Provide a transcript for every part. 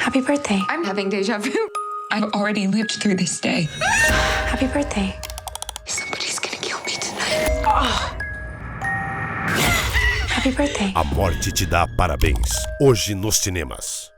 Happy birthday. I'm having deja vu. I've already lived through this day. Happy birthday. Somebody's gonna kill me tonight. Happy birthday. A morte te dá parabéns. Hoje nos cinemas.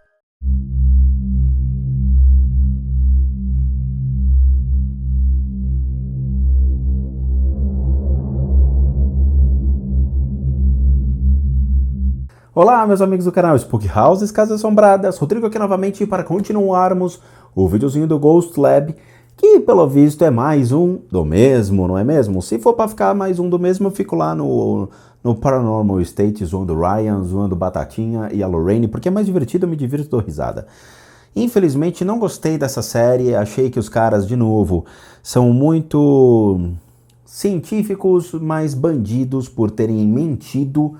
Olá, meus amigos do canal Spook Houses, Casas Assombradas, Rodrigo aqui novamente para continuarmos o videozinho do Ghost Lab, que pelo visto é mais um do mesmo, não é mesmo? Se for para ficar mais um do mesmo, eu fico lá no Paranormal State, zoando o Ryan, zoando Batatinha e a Lorraine, porque é mais divertido, eu me divirto e dou risada. Infelizmente não gostei dessa série, achei que os caras, de novo, são muito científicos, mas bandidos por terem mentido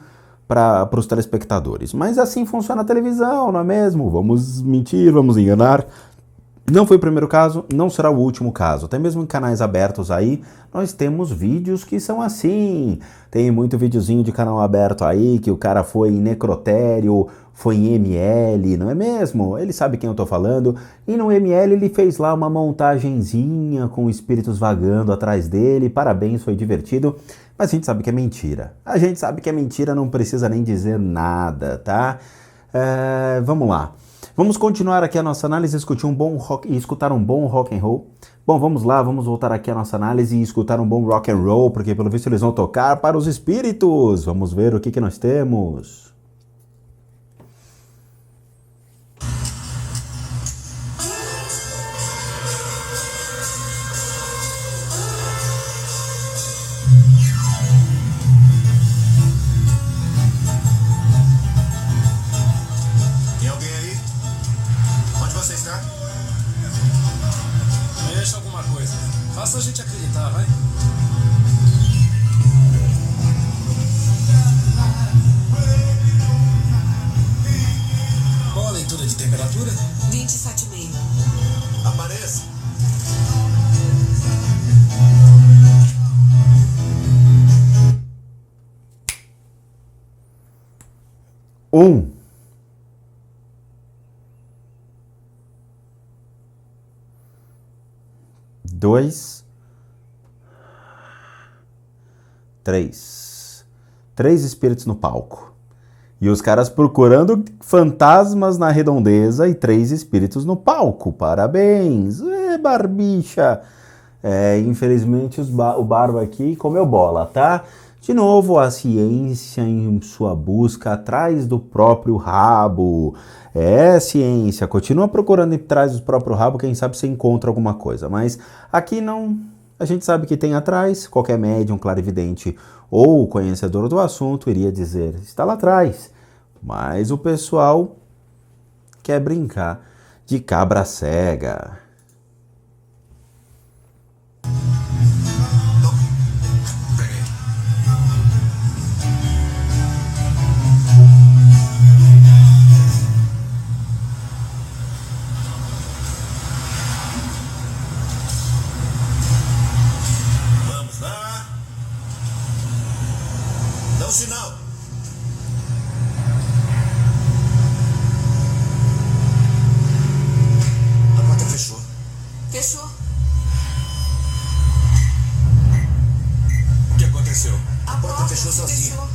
para os telespectadores. Mas assim funciona a televisão, não é mesmo? Vamos mentir, vamos enganar. Não foi o primeiro caso, não será o último caso. Até mesmo em canais abertos aí, nós temos vídeos que são assim. Tem muito videozinho de canal aberto aí, que o cara foi em necrotério, foi em ML, não é mesmo? Ele sabe quem eu tô falando. E no ML ele fez lá uma montagenzinha com espíritos vagando atrás dele. Parabéns, foi divertido. Mas a gente sabe que é mentira. A gente sabe que é mentira, não precisa nem dizer nada, tá? Vamos lá. Vamos continuar aqui a nossa análise e escutar um bom rock and roll. Bom, vamos lá, vamos voltar aqui a nossa análise e escutar um bom rock and roll, porque pelo visto eles vão tocar para os espíritos. Vamos ver o que nós temos. Mexa alguma coisa. Faça a gente acreditar, vai. Qual a leitura de temperatura? 27,5. Apareça. Dois, três espíritos no palco. E os caras procurando fantasmas na redondeza e 3 espíritos no palco. Parabéns! Barbicha! Infelizmente o Barba aqui comeu bola, tá? De novo, a ciência em sua busca atrás do próprio rabo. Ciência, continua procurando atrás do próprio rabo, quem sabe você encontra alguma coisa. Mas aqui não, a gente sabe que tem atrás, qualquer médium, clarividente ou conhecedor do assunto iria dizer, está lá atrás. Mas o pessoal quer brincar de cabra cega. Dá um sinal. A porta fechou. Fechou. O que aconteceu? A porta fechou sozinha. fechou.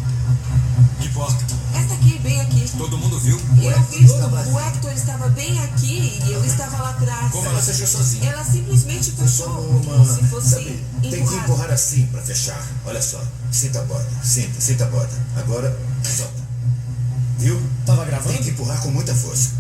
Que porta? Essa aqui, bem aqui. Todo mundo viu? Eu vi, o Hector estava bem aqui e eu estava lá atrás. Como ela fechou sozinha? Ela simplesmente fechou, como se fosse Sabe, tem que empurrada. empurrar assim pra fechar. Olha só. Senta a borda. Senta a borda. Agora, solta. Viu? Tava gravando? Tem que empurrar com muita força.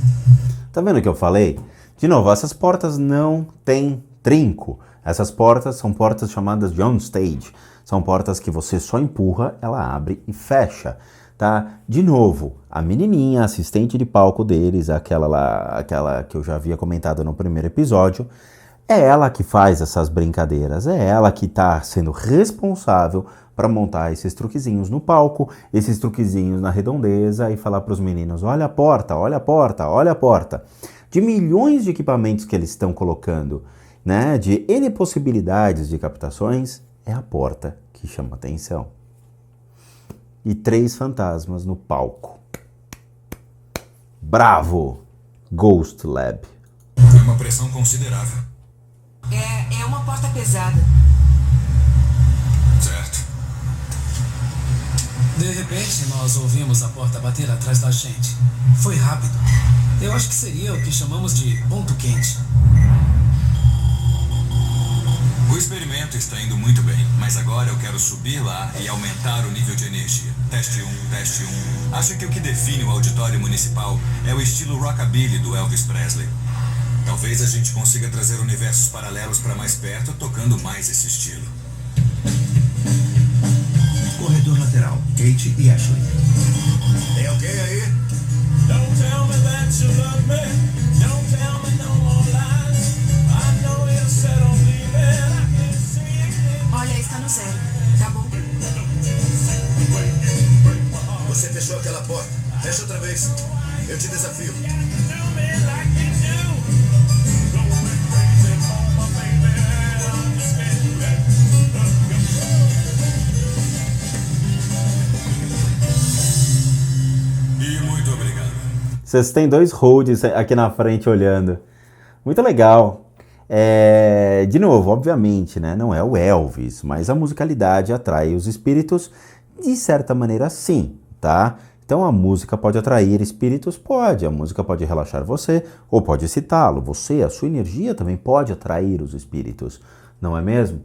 Tá vendo o que eu falei? De novo, essas portas não têm trinco. Essas portas são portas chamadas de on-stage. São portas que você só empurra, ela abre e fecha, tá? De novo, a menininha, assistente de palco deles, aquela que eu já havia comentado no primeiro episódio, é ela que faz essas brincadeiras, é ela que tá sendo responsável para montar esses truquezinhos no palco, esses truquezinhos na redondeza e falar para os meninos, olha a porta, olha a porta, olha a porta. De milhões de equipamentos que eles estão colocando, né, de N possibilidades de captações, é a porta que chama atenção. E 3 fantasmas no palco. Bravo! Ghost Lab. Foi uma pressão considerável. É uma porta pesada. Certo. De repente, nós ouvimos a porta bater atrás da gente. Foi rápido. Eu acho que seria o que chamamos de ponto quente. O experimento está indo muito bem, mas agora eu quero subir lá e aumentar o nível de energia. Teste 1, teste 1. Acho que o que define o auditório municipal é o estilo rockabilly do Elvis Presley. Talvez a gente consiga trazer universos paralelos para mais perto, tocando mais esse estilo. Corredor lateral, Kate e Ashley. Tem alguém aí? Don't tell me that you love me. Don't tell me no more lies. I know you said I'm leaving. I can see it. Olha, está no zero. Tá bom? Você fechou aquela porta. Fecha outra vez. Eu te desafio. Do me like you do. Going crazy for my baby. I'm scared that. E muito obrigado. Vocês têm dois holds aqui na frente olhando. Muito legal. De novo, obviamente, né? Não é o Elvis, mas a musicalidade atrai os espíritos de certa maneira sim, tá? Então a música pode atrair espíritos? Pode. A música pode relaxar você ou pode excitá-lo. Você, a sua energia também pode atrair os espíritos, não é mesmo?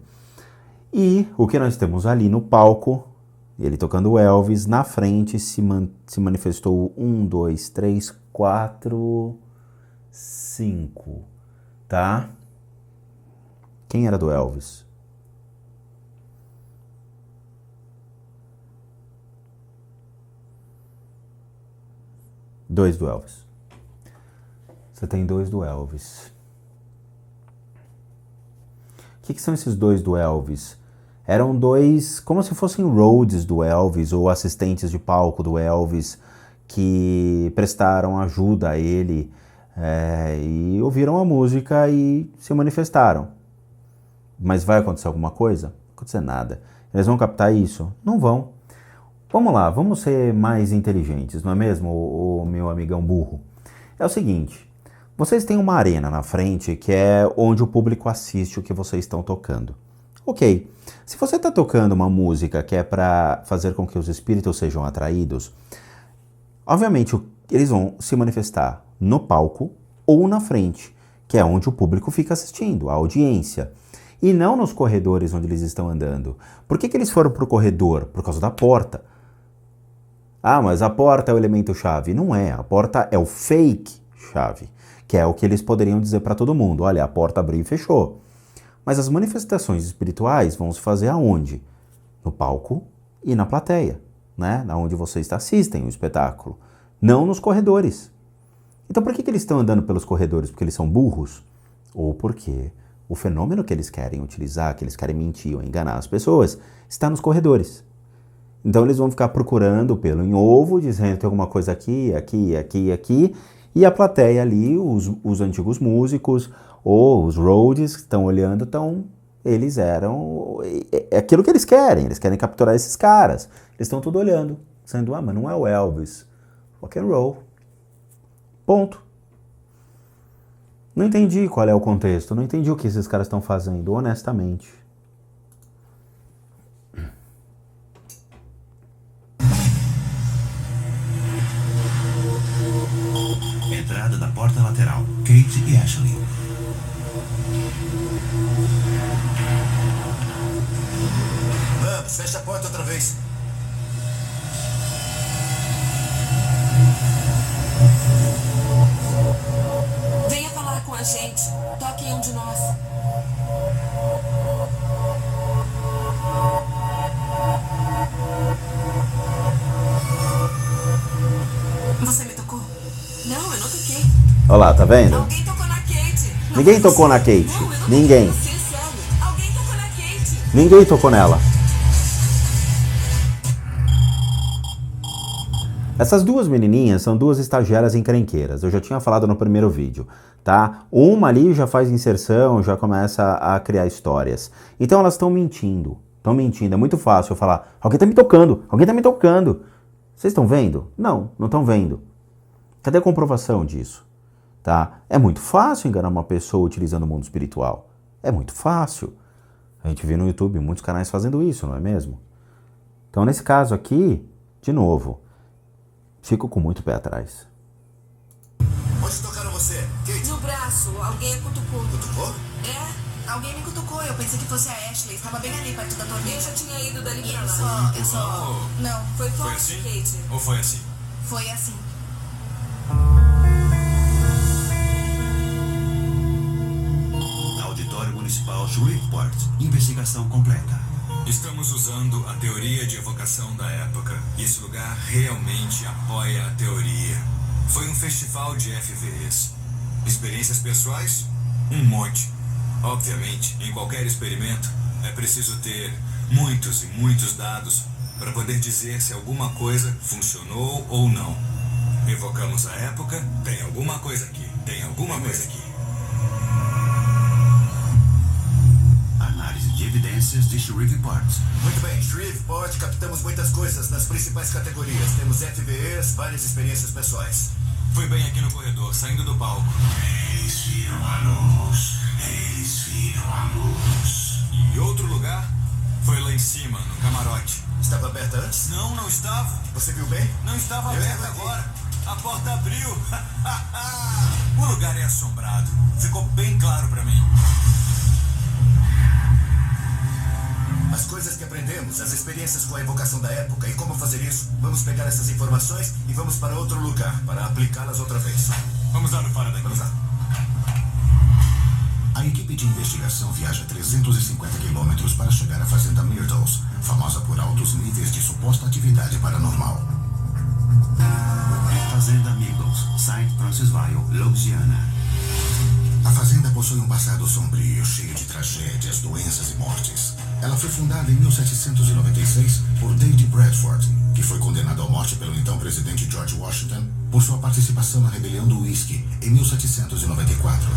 E o que nós temos ali no palco, ele tocando o Elvis, na frente se manifestou 1, 2, 3, 4, 5, tá? Quem era do Elvis? Dois do Elvis. Você tem dois do Elvis. O que são esses dois do Elvis? Eram dois, como se fossem roadies do Elvis ou assistentes de palco do Elvis que prestaram ajuda a ele e ouviram a música e se manifestaram. Mas vai acontecer alguma coisa? Não vai acontecer nada. Eles vão captar isso? Não vão. Vamos lá, vamos ser mais inteligentes, não é mesmo, o meu amigão burro? É o seguinte, vocês têm uma arena na frente que é onde o público assiste o que vocês estão tocando. Ok, se você está tocando uma música que é para fazer com que os espíritos sejam atraídos, obviamente eles vão se manifestar no palco ou na frente, que é onde o público fica assistindo, a audiência. E não nos corredores onde eles estão andando. Por que eles foram para o corredor? Por causa da porta. Ah, mas a porta é o elemento chave. Não é, a porta é o fake chave, que é o que eles poderiam dizer para todo mundo. Olha, a porta abriu e fechou. Mas as manifestações espirituais vão se fazer aonde? No palco e na plateia, né? Onde vocês assistem o espetáculo. Não nos corredores. Então por que eles estão andando pelos corredores? Porque eles são burros? Ou porque o fenômeno que eles querem utilizar, que eles querem mentir ou enganar as pessoas, está nos corredores. Então eles vão ficar procurando pelo em ovo, dizendo que tem alguma coisa aqui, aqui, aqui, aqui, e a plateia ali, os antigos músicos ou os roadies que estão olhando, eles eram... É aquilo que eles querem capturar esses caras. Eles estão tudo olhando, dizendo, mas não é o Elvis, rock and roll. Ponto. Não entendi qual é o contexto, não entendi o que esses caras estão fazendo, honestamente. Entrada da porta lateral, Kate e Ashley. Vamos, fecha a porta outra vez. Venha falar com a gente. Toque em um de nós. Você me tocou? Não, eu não toquei. Olha lá, tá vendo? Alguém tocou na Kate. Não Ninguém foi tocou você. na Kate. Não, eu não Ninguém. toquei em você, sério. Alguém tocou na Kate. Ninguém tocou nela. Essas duas menininhas são duas estagiárias encrenqueiras. Eu já tinha falado no primeiro vídeo, tá? Uma ali já faz inserção, já começa a criar histórias. Então elas estão mentindo. Estão mentindo. É muito fácil eu falar, alguém tá me tocando, alguém tá me tocando. Vocês estão vendo? Não, não estão vendo. Cadê a comprovação disso? tá? É muito fácil enganar uma pessoa utilizando o mundo espiritual. É muito fácil. A gente vê no YouTube muitos canais fazendo isso, não é mesmo? Então, nesse caso aqui, de novo, fico com muito pé atrás. Onde tocaram você? Kate? No braço, alguém cutucou. Cutucou? É, alguém me cutucou. Eu pensei que fosse a Ashley. Estava bem ali perto da torneira. Eu já tinha ido dali pra lá. Eu só... Não, foi Foi forte, assim? Kate. Ou foi assim? Foi assim. Auditório Municipal Shreveport. Investigação completa. Estamos usando a teoria de evocação da época. E esse lugar realmente apoia a teoria. Foi um festival de FVEs. Experiências pessoais? Um monte. Obviamente, em qualquer experimento, é preciso ter muitos e muitos dados para poder dizer se alguma coisa funcionou ou não. Evocamos a época, tem alguma coisa aqui, tem alguma coisa aqui. Análise de evidências de Shreveport. Muito bem, Shreveport, captamos muitas coisas nas principais categorias. Temos FVEs, várias experiências pessoais. Foi bem aqui no corredor, saindo do palco. Eles viram a luz, eles viram a luz. E outro lugar foi lá em cima, no camarote. Estava aberta antes? Não, não estava. Você viu bem? Não estava Eu aberta estava aqui. agora. A porta abriu. O lugar é assombrado. Ficou bem claro pra mim. As coisas que aprendemos, as experiências com a evocação da época e como fazer isso. Vamos pegar essas informações e vamos para outro lugar, para aplicá-las outra vez. Vamos dar no fora daqui. Vamos lá. A equipe de investigação viaja 350 quilômetros para chegar à fazenda Myrtles, famosa por altos níveis de suposta atividade paranormal. Fazenda Myrtles, St. Francisville, Louisiana. A fazenda possui um passado sombrio, cheio de tragédias, doenças e mortes. Ela foi fundada em 1796 por David Bradford, que foi condenado à morte pelo então presidente George Washington por sua participação na rebelião do Whisky em 1794.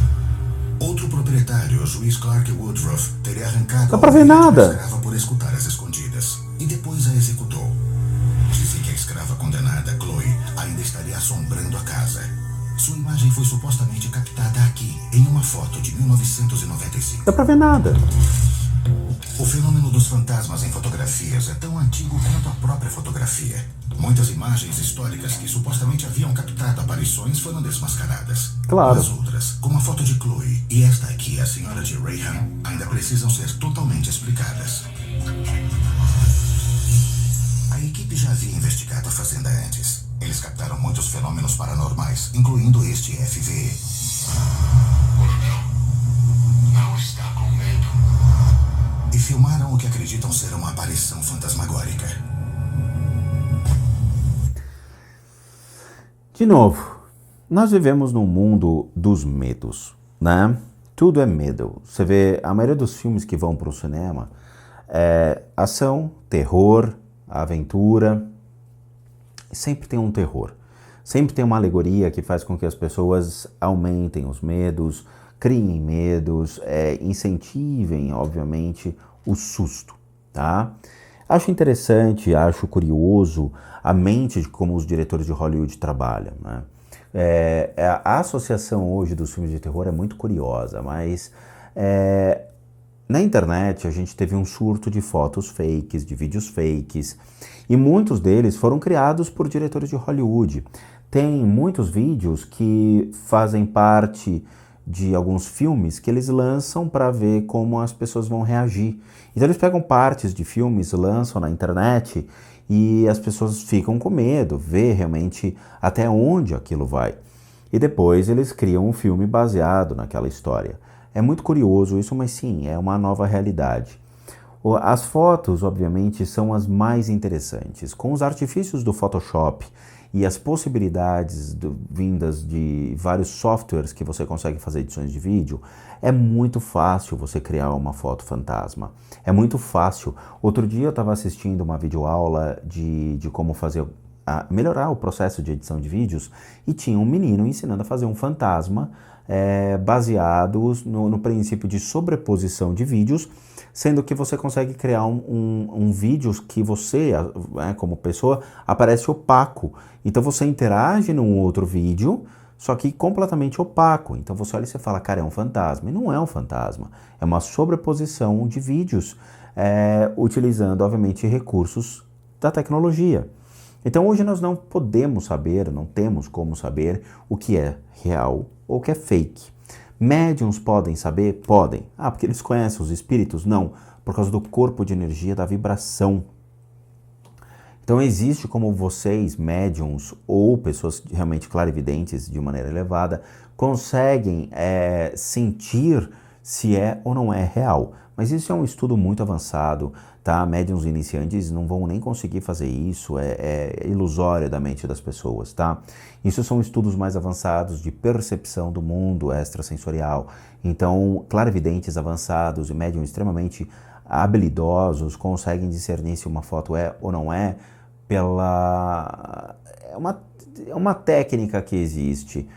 Outro proprietário, o juiz Clark Woodruff, teria arrancado Dá pra ver nada. a escrava por escutar as escondidas e depois a executou. Dizem que a escrava condenada, Chloe, ainda estaria assombrando a casa. Sua imagem foi supostamente captada aqui, em uma foto de 1995. Dá pra ver nada. O fenômeno dos fantasmas em fotografias é tão antigo quanto a própria fotografia. Muitas imagens históricas que supostamente haviam captado aparições foram desmascaradas. Claro. As outras, como a foto de Chloe e esta aqui, a senhora de Raham, ainda precisam ser totalmente explicadas. A equipe já havia investigado a fazenda antes. Eles captaram muitos fenômenos paranormais, incluindo este FVE. Coronel, não está com medo. E filmaram o que acreditam ser uma aparição fantasmagórica. De novo, nós vivemos num mundo dos medos, né? Tudo é medo. Você vê, a maioria dos filmes que vão para o cinema é ação, terror, aventura. Sempre tem um terror. Sempre tem uma alegoria que faz com que as pessoas aumentem os medos, criem medos, incentivem, obviamente, o susto, tá? Acho interessante, acho curioso a mente de como os diretores de Hollywood trabalham, né? A associação hoje dos filmes de terror é muito curiosa, mas na internet a gente teve um surto de fotos fakes, de vídeos fakes, e muitos deles foram criados por diretores de Hollywood. Tem muitos vídeos que fazem parte de alguns filmes que eles lançam para ver como as pessoas vão reagir. Então eles pegam partes de filmes, lançam na internet e as pessoas ficam com medo, ver realmente até onde aquilo vai. E depois eles criam um filme baseado naquela história. É muito curioso isso, mas sim, é uma nova realidade. As fotos, obviamente, são as mais interessantes. Com os artifícios do Photoshop e as possibilidades vindas de vários softwares que você consegue fazer edições de vídeo, é muito fácil você criar uma foto fantasma. É muito fácil. Outro dia eu estava assistindo uma videoaula de como fazer, melhorar o processo de edição de vídeos e tinha um menino ensinando a fazer um fantasma baseados no princípio de sobreposição de vídeos, sendo que você consegue criar um vídeo que você, como pessoa, aparece opaco. Então você interage num outro vídeo, só que completamente opaco. Então você olha e você fala, cara, é um fantasma. E não é um fantasma, é uma sobreposição de vídeos, utilizando, obviamente, recursos da tecnologia. Então hoje nós não podemos saber, não temos como saber o que é real ou o que é fake. Médiums podem saber? Podem. Ah, porque eles conhecem os espíritos? Não, por causa do corpo de energia, da vibração. Então existe como vocês, médiums ou pessoas realmente clarividentes de maneira elevada, conseguem sentir se é ou não é real. Mas isso é um estudo muito avançado, tá? Médiums iniciantes não vão nem conseguir fazer isso, é ilusório da mente das pessoas, tá? Isso são estudos mais avançados de percepção do mundo extrasensorial. Então, clarividentes avançados e médiums extremamente habilidosos conseguem discernir se uma foto é ou não é pela... É uma técnica que existe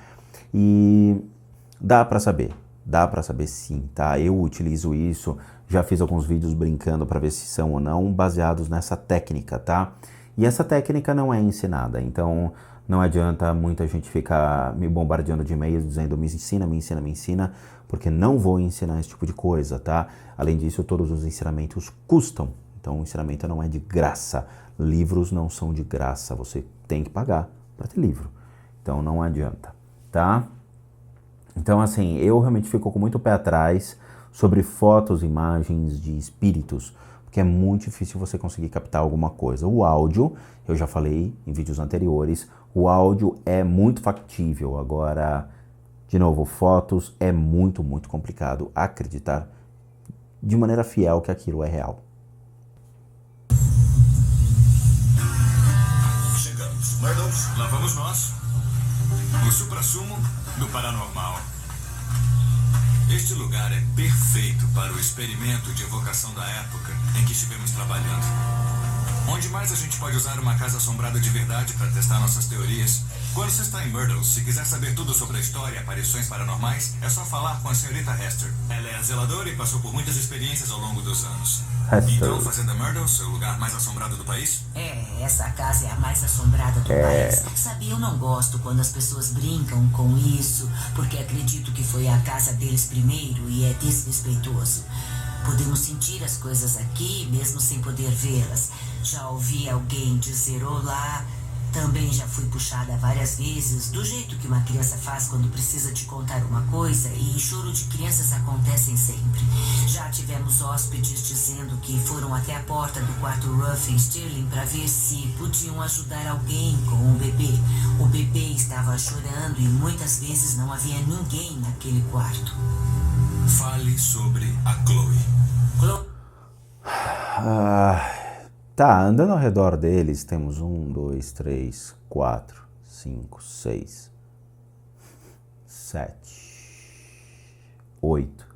e dá para saber sim, tá? Eu utilizo isso, já fiz alguns vídeos brincando para ver se são ou não, baseados nessa técnica, tá? E essa técnica não é ensinada, então não adianta muita gente ficar me bombardeando de e-mails dizendo me ensina, porque não vou ensinar esse tipo de coisa, tá? Além disso, todos os ensinamentos custam, então o ensinamento não é de graça, livros não são de graça, você tem que pagar para ter livro, então não adianta, tá? Então, assim, eu realmente fico com muito pé atrás sobre fotos, imagens de espíritos, porque é muito difícil você conseguir captar alguma coisa. O áudio, eu já falei em vídeos anteriores, o áudio é muito factível. Agora, de novo, fotos é muito, muito complicado acreditar de maneira fiel que aquilo é real. Chegamos. Murdoch, lá vamos nós. O suprassumo do paranormal. Este lugar é perfeito para o experimento de evocação da época em que estivemos trabalhando. Onde mais a gente pode usar uma casa assombrada de verdade para testar nossas teorias? Quando você está em Myrtle, se quiser saber tudo sobre a história e aparições paranormais, é só falar com a senhorita Hester. Ela é a zeladora e passou por muitas experiências ao longo dos anos. Hester. Então, Fazenda Myrtle, seu lugar mais assombrado do país? Essa casa é a mais assombrada do país. Sabe, eu não gosto quando as pessoas brincam com isso, porque acredito que foi a casa deles primeiro e é desrespeitoso. Podemos sentir as coisas aqui, mesmo sem poder vê-las. Já ouvi alguém dizer olá. Também já fui puxada várias vezes, do jeito que uma criança faz quando precisa te contar uma coisa, e choro de crianças acontecem sempre. Já tivemos hóspedes dizendo que foram até a porta do quarto Ruff em Stirling para ver se podiam ajudar alguém com o bebê. O bebê estava chorando e muitas vezes não havia ninguém naquele quarto. Fale sobre a Chloe. Tá, andando ao redor deles, temos 1, 2, 3, 4, 5, 6, 7, 8,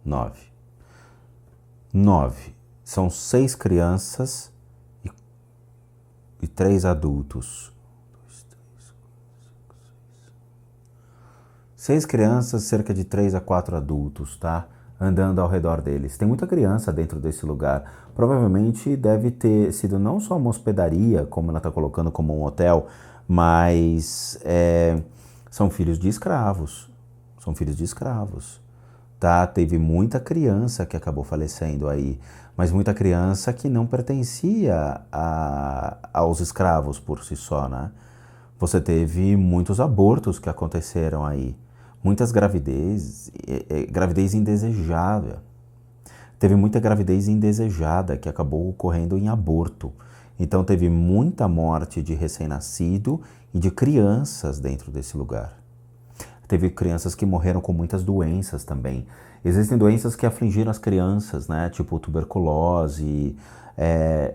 9. 9. São 6 crianças e 3 adultos. 6 crianças, cerca de 3 a 4 adultos, tá? Andando ao redor deles. Tem muita criança dentro desse lugar. Provavelmente deve ter sido não só uma hospedaria, como ela está colocando como um hotel, mas são filhos de escravos. São filhos de escravos. Tá? Teve muita criança que acabou falecendo aí, mas muita criança que não pertencia aos escravos por si só, né? Você teve muitos abortos que aconteceram aí. Muitas gravidez indesejada. Teve muita gravidez indesejada que acabou ocorrendo em aborto. Então teve muita morte de recém-nascido e de crianças dentro desse lugar. Teve crianças que morreram com muitas doenças também. Existem doenças que afligiram as crianças, né? Tipo tuberculose.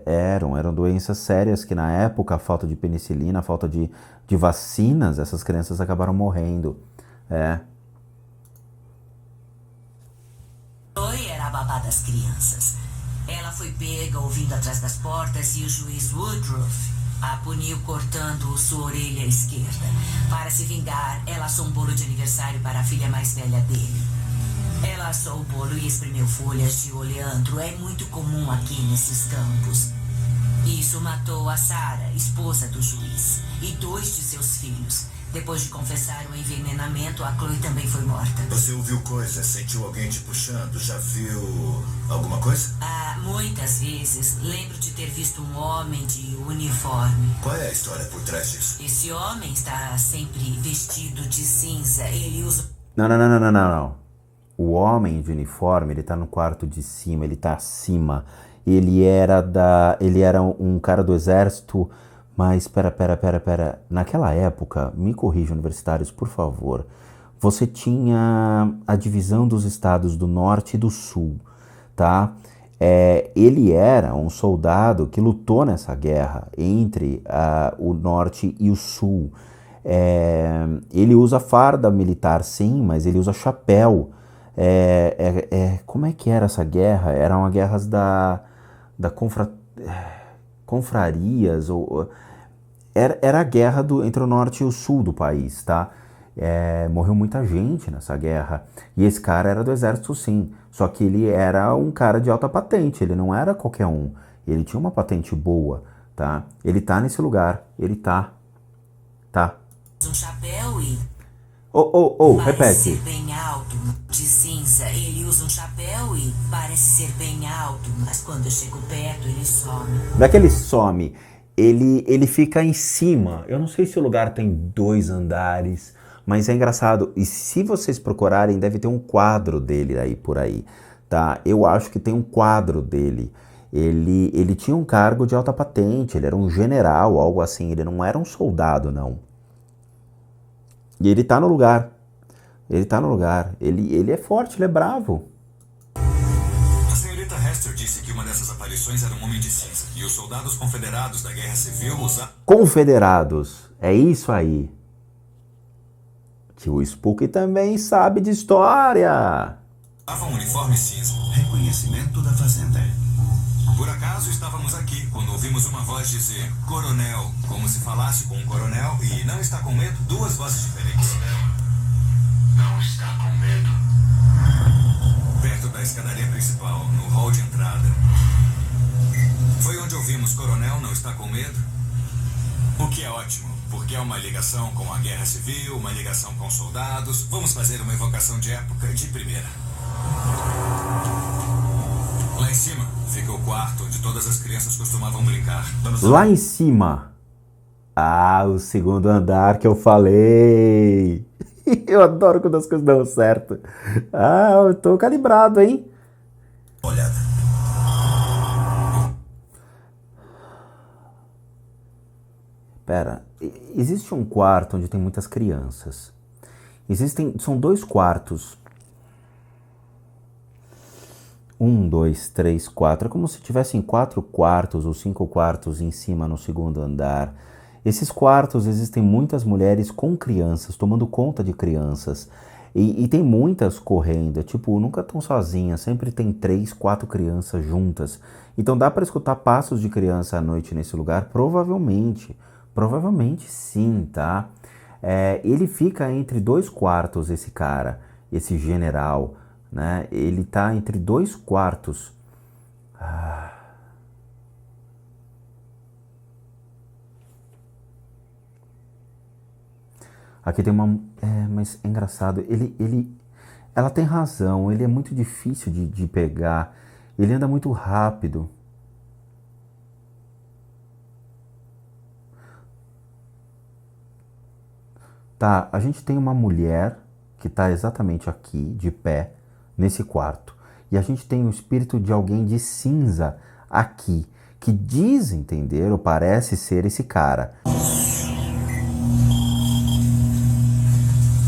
Eram doenças sérias que na época, a falta de penicilina, a falta de vacinas, essas crianças acabaram morrendo. Chloe era a babá das crianças. Ela foi pega ouvindo atrás das portas e o juiz Woodruff a puniu cortando sua orelha esquerda. Para se vingar, ela assou um bolo de aniversário para a filha mais velha dele. Ela assou o bolo e espremeu folhas de oleandro. É muito comum aqui nesses campos. Isso matou a Sarah, esposa do juiz, e 2 de seus filhos. Depois de confessar o envenenamento, a Chloe também foi morta. Você ouviu coisas? Sentiu alguém te puxando? Já viu alguma coisa? Ah, muitas vezes. Lembro de ter visto um homem de uniforme. Qual é a história por trás disso? Esse homem está sempre vestido de cinza. Ele usa... Não. O homem de uniforme, ele tá no quarto de cima, ele tá acima. Ele era um cara do exército, mas pera. Naquela época, me corrija, universitários, por favor. Você tinha a divisão dos estados do norte e do sul, tá? Ele era um soldado que lutou nessa guerra entre o norte e o sul. Ele usa farda militar, sim, mas ele usa chapéu. Como é que era essa guerra? Eram as guerras da confrarias, era a guerra entre o norte e o sul do país, tá? Morreu muita gente nessa guerra, e esse cara era do exército, sim, só que ele era um cara de alta patente, ele não era qualquer um, ele tinha uma patente boa, tá? Ele tá nesse lugar, ele tá. um chapéu e... Repete. Parece ser bem alto, de cinza. Ele usa um chapéu e parece ser bem alto, mas quando eu chego perto, ele some. Não é que ele some, ele fica em cima. Eu não sei se o lugar tem 2 andares, mas é engraçado. E se vocês procurarem, deve ter um quadro dele aí por aí, tá? Eu acho que tem um quadro dele. Ele tinha um cargo de alta patente, ele era um general, algo assim. Ele não era um soldado, não. E ele tá no lugar. Ele é forte, ele é bravo. A senhorita Hester disse que uma dessas aparições era um homem de cinza. E os soldados confederados da Guerra Civil usavam... Confederados, é isso aí. Que o Spook também sabe de história. um uniforme cinza. Reconhecimento da fazenda. Por acaso estávamos aqui quando ouvimos uma voz dizer coronel, como se falasse com um coronel, e não está com medo, 2 vozes diferentes. Não está com medo. Perto da escadaria principal, no hall de entrada. Foi onde ouvimos coronel, não está com medo? O que é ótimo, porque é uma ligação com a Guerra Civil, uma ligação com soldados. Vamos fazer uma evocação de época de primeira. Lá em cima fica o quarto onde todas as crianças costumavam brincar. Lá em cima. O segundo andar que eu falei. Eu adoro quando as coisas dão certo. Eu tô calibrado, hein? Olhada. Pera, existe um quarto onde tem muitas crianças. São 2 quartos. 1, 2, 3, 4. É como se tivessem 4 quartos ou 5 quartos em cima no segundo andar. Esses quartos existem muitas mulheres com crianças, tomando conta de crianças. E tem muitas correndo, nunca estão sozinhas, sempre tem 3, 4 crianças juntas. Então dá para escutar passos de criança à noite nesse lugar? Provavelmente sim, tá? Ele fica entre 2 quartos, esse cara, esse general, né? Ele tá entre 2 quartos. Aqui tem uma... mas é engraçado. Ela tem razão. Ele é muito difícil de pegar. Ele anda muito rápido. Tá, a gente tem uma mulher que tá exatamente aqui, de pé, nesse quarto. E a gente tem o espírito de alguém de cinza aqui, que diz entender ou parece ser esse cara.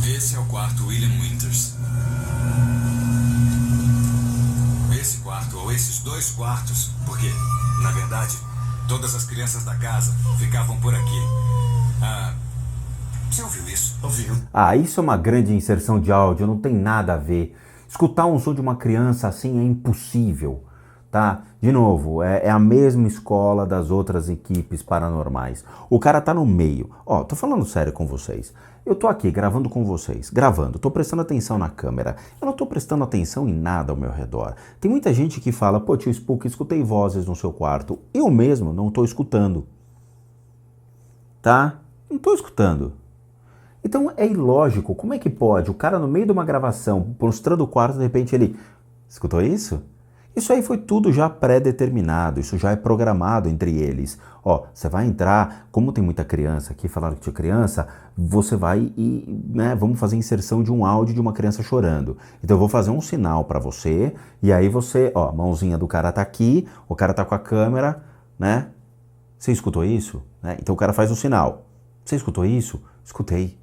Esse é o quarto William Winters. Esse quarto, ou esses 2 quartos, porque, na verdade, todas as crianças da casa ficavam por aqui. Você ouviu isso? Ouviu. Isso é uma grande inserção de áudio, não tem nada a ver. Escutar um som de uma criança assim é impossível, tá? De novo, é a mesma escola das outras equipes paranormais. O cara tá no meio. Tô falando sério com vocês. Eu tô aqui gravando com vocês, tô prestando atenção na câmera. Eu não tô prestando atenção em nada ao meu redor. Tem muita gente que fala, tio Spook, escutei vozes no seu quarto. Eu mesmo não tô escutando. Tá? Não tô escutando. Então é ilógico, como é que pode o cara no meio de uma gravação, mostrando o quarto, de repente ele... Escutou isso? Isso aí foi tudo já pré-determinado, isso já é programado entre eles. Ó, você vai entrar, como tem muita criança aqui, falaram que tinha criança, você vai e, né, vamos fazer inserção de um áudio de uma criança chorando. Então eu vou fazer um sinal pra você, e aí você, ó, a mãozinha do cara tá aqui, o cara tá com a câmera, né? Você escutou isso? Né? Então o cara faz um sinal. Você escutou isso? Escutei.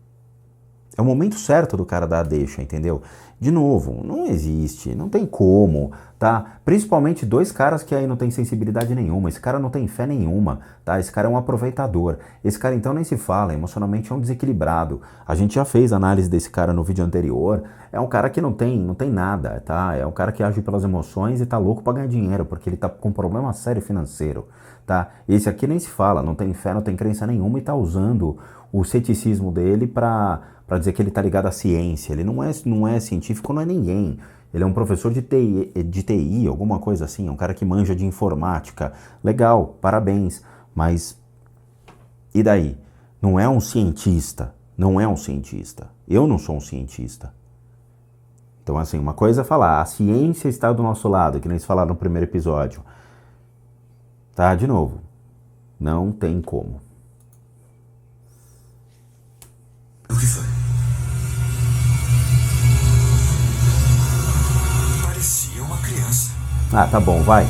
É o momento certo do cara dar a deixa, entendeu? De novo, não existe, não tem como, tá? Principalmente dois caras que aí não tem sensibilidade nenhuma, esse cara não tem fé nenhuma, tá? Esse cara é um aproveitador. Esse cara então nem se fala, emocionalmente é um desequilibrado. A gente já fez análise desse cara no vídeo anterior, é um cara que não tem nada, tá? É um cara que age pelas emoções e tá louco pra ganhar dinheiro, porque ele tá com um problema sério financeiro, tá? Esse aqui nem se fala, não tem fé, não tem crença nenhuma e tá usando o ceticismo dele pra dizer que ele tá ligado à ciência. Ele não é científico, não é ninguém. Ele é um professor de TI, alguma coisa assim, é um cara que manja de informática. Legal, parabéns, mas e daí? Não é um cientista, não é um cientista. Eu não sou um cientista. Então assim, uma coisa é falar, a ciência está do nosso lado, que nem eles falaram no primeiro episódio. Tá, de novo, não tem como. O que foi? Parecia uma criança. Ah, tá bom, vai.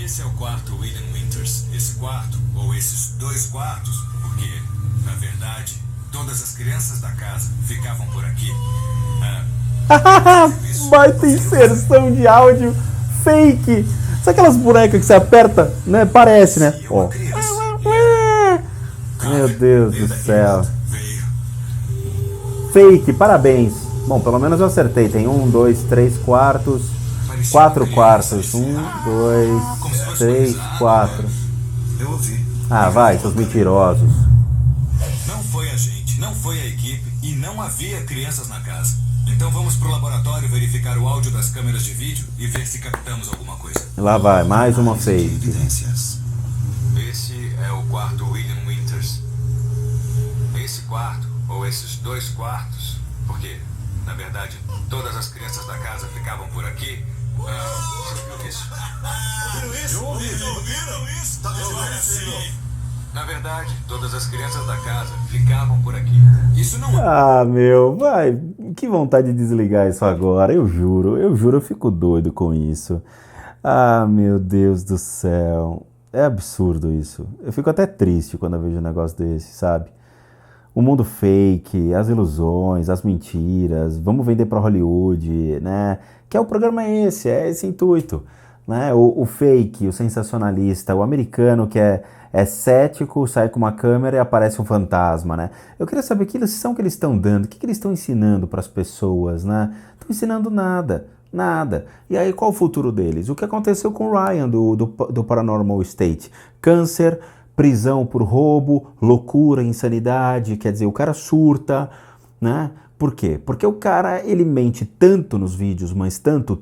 Esse é o quarto William Winters. Esse quarto, ou esses dois quartos, porque, na verdade, todas as crianças da casa ficavam por aqui. Baita inserção de áudio fake. Sabe aquelas bonecas que você aperta, né? Parece, né? Ó. Meu Deus do céu. Fake, parabéns. Bom, pelo menos eu acertei. Tem 1, 2, 3 quartos. 4 quartos. 1, 2, 3, 4. Eu ouvi. Ah, vai, seus mentirosos. Não foi a gente, não foi a equipe e não havia crianças na casa. Então vamos pro laboratório verificar o áudio das câmeras de vídeo e ver se captamos alguma coisa. Lá vai, mais uma fake. Evidências. Esse é o quarto William Winters. Esse quarto, ou esses dois quartos, porque, na verdade, todas as crianças da casa ficavam por aqui. Você viu isso? Ouviram isso? Ouviram isso? Tá vendo? Na verdade, todas as crianças da casa ficavam por aqui. Isso não é... Ah, meu, vai. Que vontade de desligar isso agora. Eu juro, eu fico doido com isso. Ah, meu Deus do céu. É absurdo isso. Eu fico até triste quando eu vejo um negócio desse, sabe? O mundo fake, as ilusões, as mentiras, vamos vender para Hollywood, né? Que é o programa esse, é esse intuito, né? O fake, o sensacionalista, o americano que é cético, sai com uma câmera e aparece um fantasma, né? Eu queria saber que lição que eles estão dando, o que eles estão ensinando para as pessoas, né? Estão ensinando nada. Nada. E aí, qual o futuro deles? O que aconteceu com o Ryan do Paranormal State? Câncer, prisão por roubo, loucura, insanidade, quer dizer, o cara surta, né? Por quê? Porque o cara, ele mente tanto nos vídeos, mas tanto,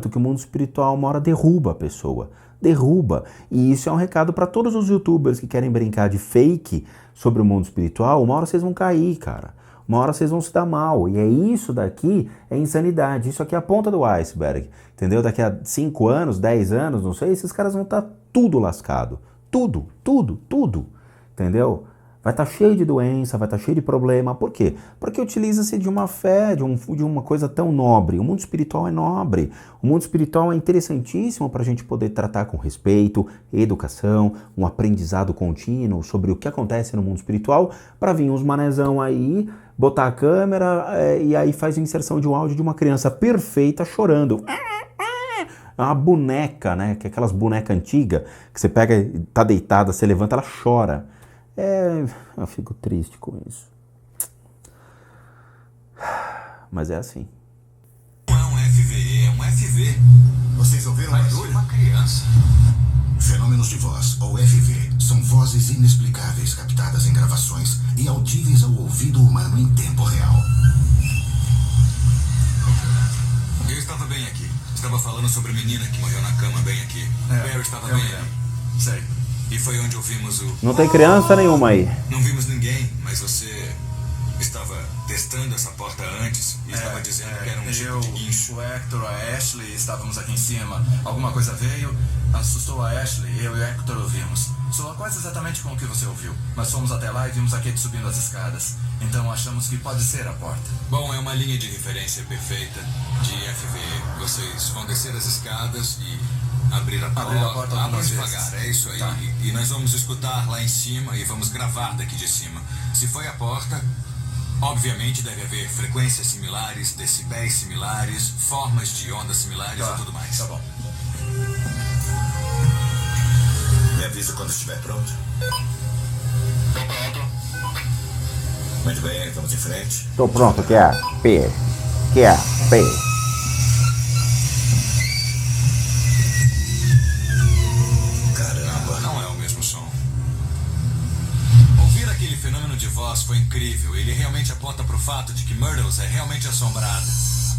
que o mundo espiritual uma hora derruba a pessoa. Derruba. E isso é um recado para todos os youtubers que querem brincar de fake sobre o mundo espiritual. Uma hora vocês vão cair, cara. Uma hora vocês vão se dar mal. E é isso daqui, é insanidade. Isso aqui é a ponta do iceberg. Entendeu? Daqui a 5 anos, 10 anos, não sei, esses caras vão estar tudo lascado. Tudo. Entendeu? Vai estar cheio de doença, vai estar cheio de problema. Por quê? Porque utiliza-se de uma fé, de uma coisa tão nobre. O mundo espiritual é nobre. O mundo espiritual é interessantíssimo para a gente poder tratar com respeito, educação, um aprendizado contínuo sobre o que acontece no mundo espiritual, para vir uns manezão aí, botar a câmera e aí faz a inserção de um áudio de uma criança perfeita chorando. É uma boneca, né? Que é aquelas bonecas antigas que você pega e tá deitada, você levanta, ela chora. Eu fico triste com isso. Mas é assim. Não é um FVE, é um FV. Vocês ouviram o barulho? Uma criança. Fenômenos de voz, ou FV, são vozes inexplicáveis captadas em gravações e audíveis ao ouvido humano em tempo real. Eu estava bem aqui. estava falando sobre a menina que morreu na cama bem aqui. Barry estava bem ali. Sei. E foi onde ouvimos o... Não tem criança nenhuma aí. Não vimos ninguém, mas você estava testando essa porta antes e estava dizendo que era um tipo de guincho. O Hector, a Ashley, estávamos aqui em cima. Alguma coisa veio, assustou a Ashley, eu e o Hector ouvimos. Soa quase exatamente como o que você ouviu. Nós fomos até lá e vimos a Kate subindo as escadas. Então achamos que pode ser a porta. Bom, é uma linha de referência perfeita de FVE. Vocês vão descer as escadas e abrir a porta abram devagar, é isso aí. Tá. E nós vamos escutar lá em cima e vamos gravar daqui de cima. Se foi a porta, obviamente deve haver frequências similares, decibéis similares, formas de ondas similares e tudo mais. Tá bom. Me avisa quando estiver pronto. Muito bem, vamos em frente. Tô pronto, quer P. Caramba, não é o mesmo som. Ouvir aquele fenômeno de voz foi incrível. Ele realmente aponta para o fato de que Myrtles é realmente assombrada.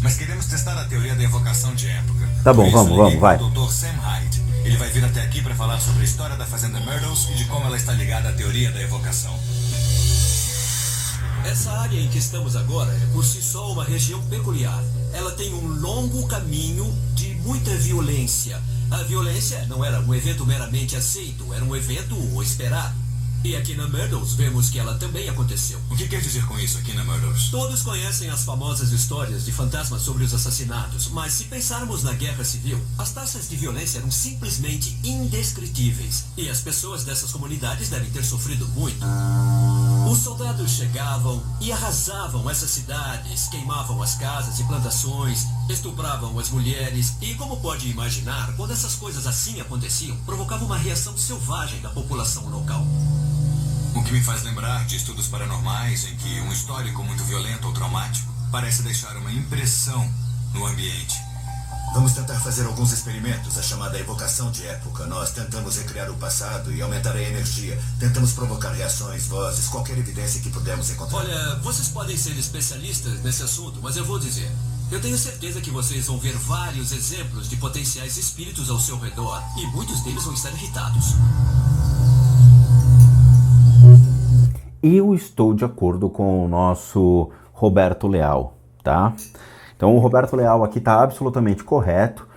Mas queremos testar a teoria da evocação de época. Tá bom, Por isso, vamos, liguei vai. pro Dr. Sam Hyde. Ele vai vir até aqui para falar sobre a história da fazenda Myrtles e de como ela está ligada à teoria da evocação. Essa área em que estamos agora é por si só uma região peculiar. Ela tem um longo caminho de muita violência. A violência não era um evento meramente aceito, era um evento esperado. E aqui na Myrtles vemos que ela também aconteceu. O que quer dizer com isso aqui na Myrtles? Todos conhecem as famosas histórias de fantasmas sobre os assassinatos, mas se pensarmos na Guerra Civil, as taxas de violência eram simplesmente indescritíveis. E as pessoas dessas comunidades devem ter sofrido muito. Os soldados chegavam e arrasavam essas cidades, queimavam as casas e plantações, estupravam as mulheres. E como pode imaginar, quando essas coisas assim aconteciam, provocava uma reação selvagem da população local. O que me faz lembrar de estudos paranormais em que um histórico muito violento ou traumático parece deixar uma impressão no ambiente. Vamos tentar fazer alguns experimentos, a chamada evocação de época. Nós tentamos recriar o passado e aumentar a energia. Tentamos provocar reações, vozes, qualquer evidência que pudermos encontrar. Olha, vocês podem ser especialistas nesse assunto, mas eu vou dizer. Eu tenho certeza que vocês vão ver vários exemplos de potenciais espíritos ao seu redor. E muitos deles vão estar irritados. Eu estou de acordo com o nosso Roberto Leal, tá? Então o Roberto Leal aqui está absolutamente correto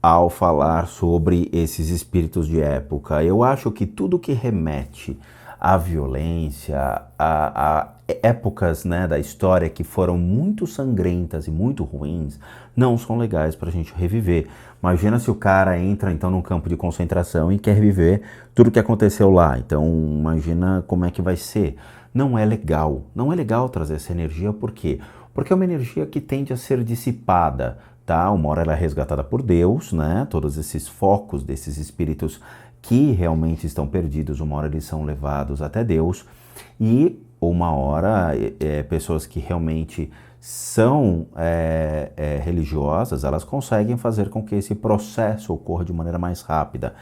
ao falar sobre esses espíritos de época. Eu acho que tudo que remete à violência, a épocas, né, da história que foram muito sangrentas e muito ruins, não são legais para a gente reviver. Imagina se o cara entra então num campo de concentração e quer reviver tudo que aconteceu lá. Então imagina como é que vai ser. Não é legal. Não é legal trazer essa energia, por quê? Porque é uma energia que tende a ser dissipada, tá? Uma hora ela é resgatada por Deus, né? Todos esses focos desses espíritos que realmente estão perdidos, uma hora eles são levados até Deus. E uma hora pessoas que realmente são religiosas, elas conseguem fazer com que esse processo ocorra de maneira mais rápida.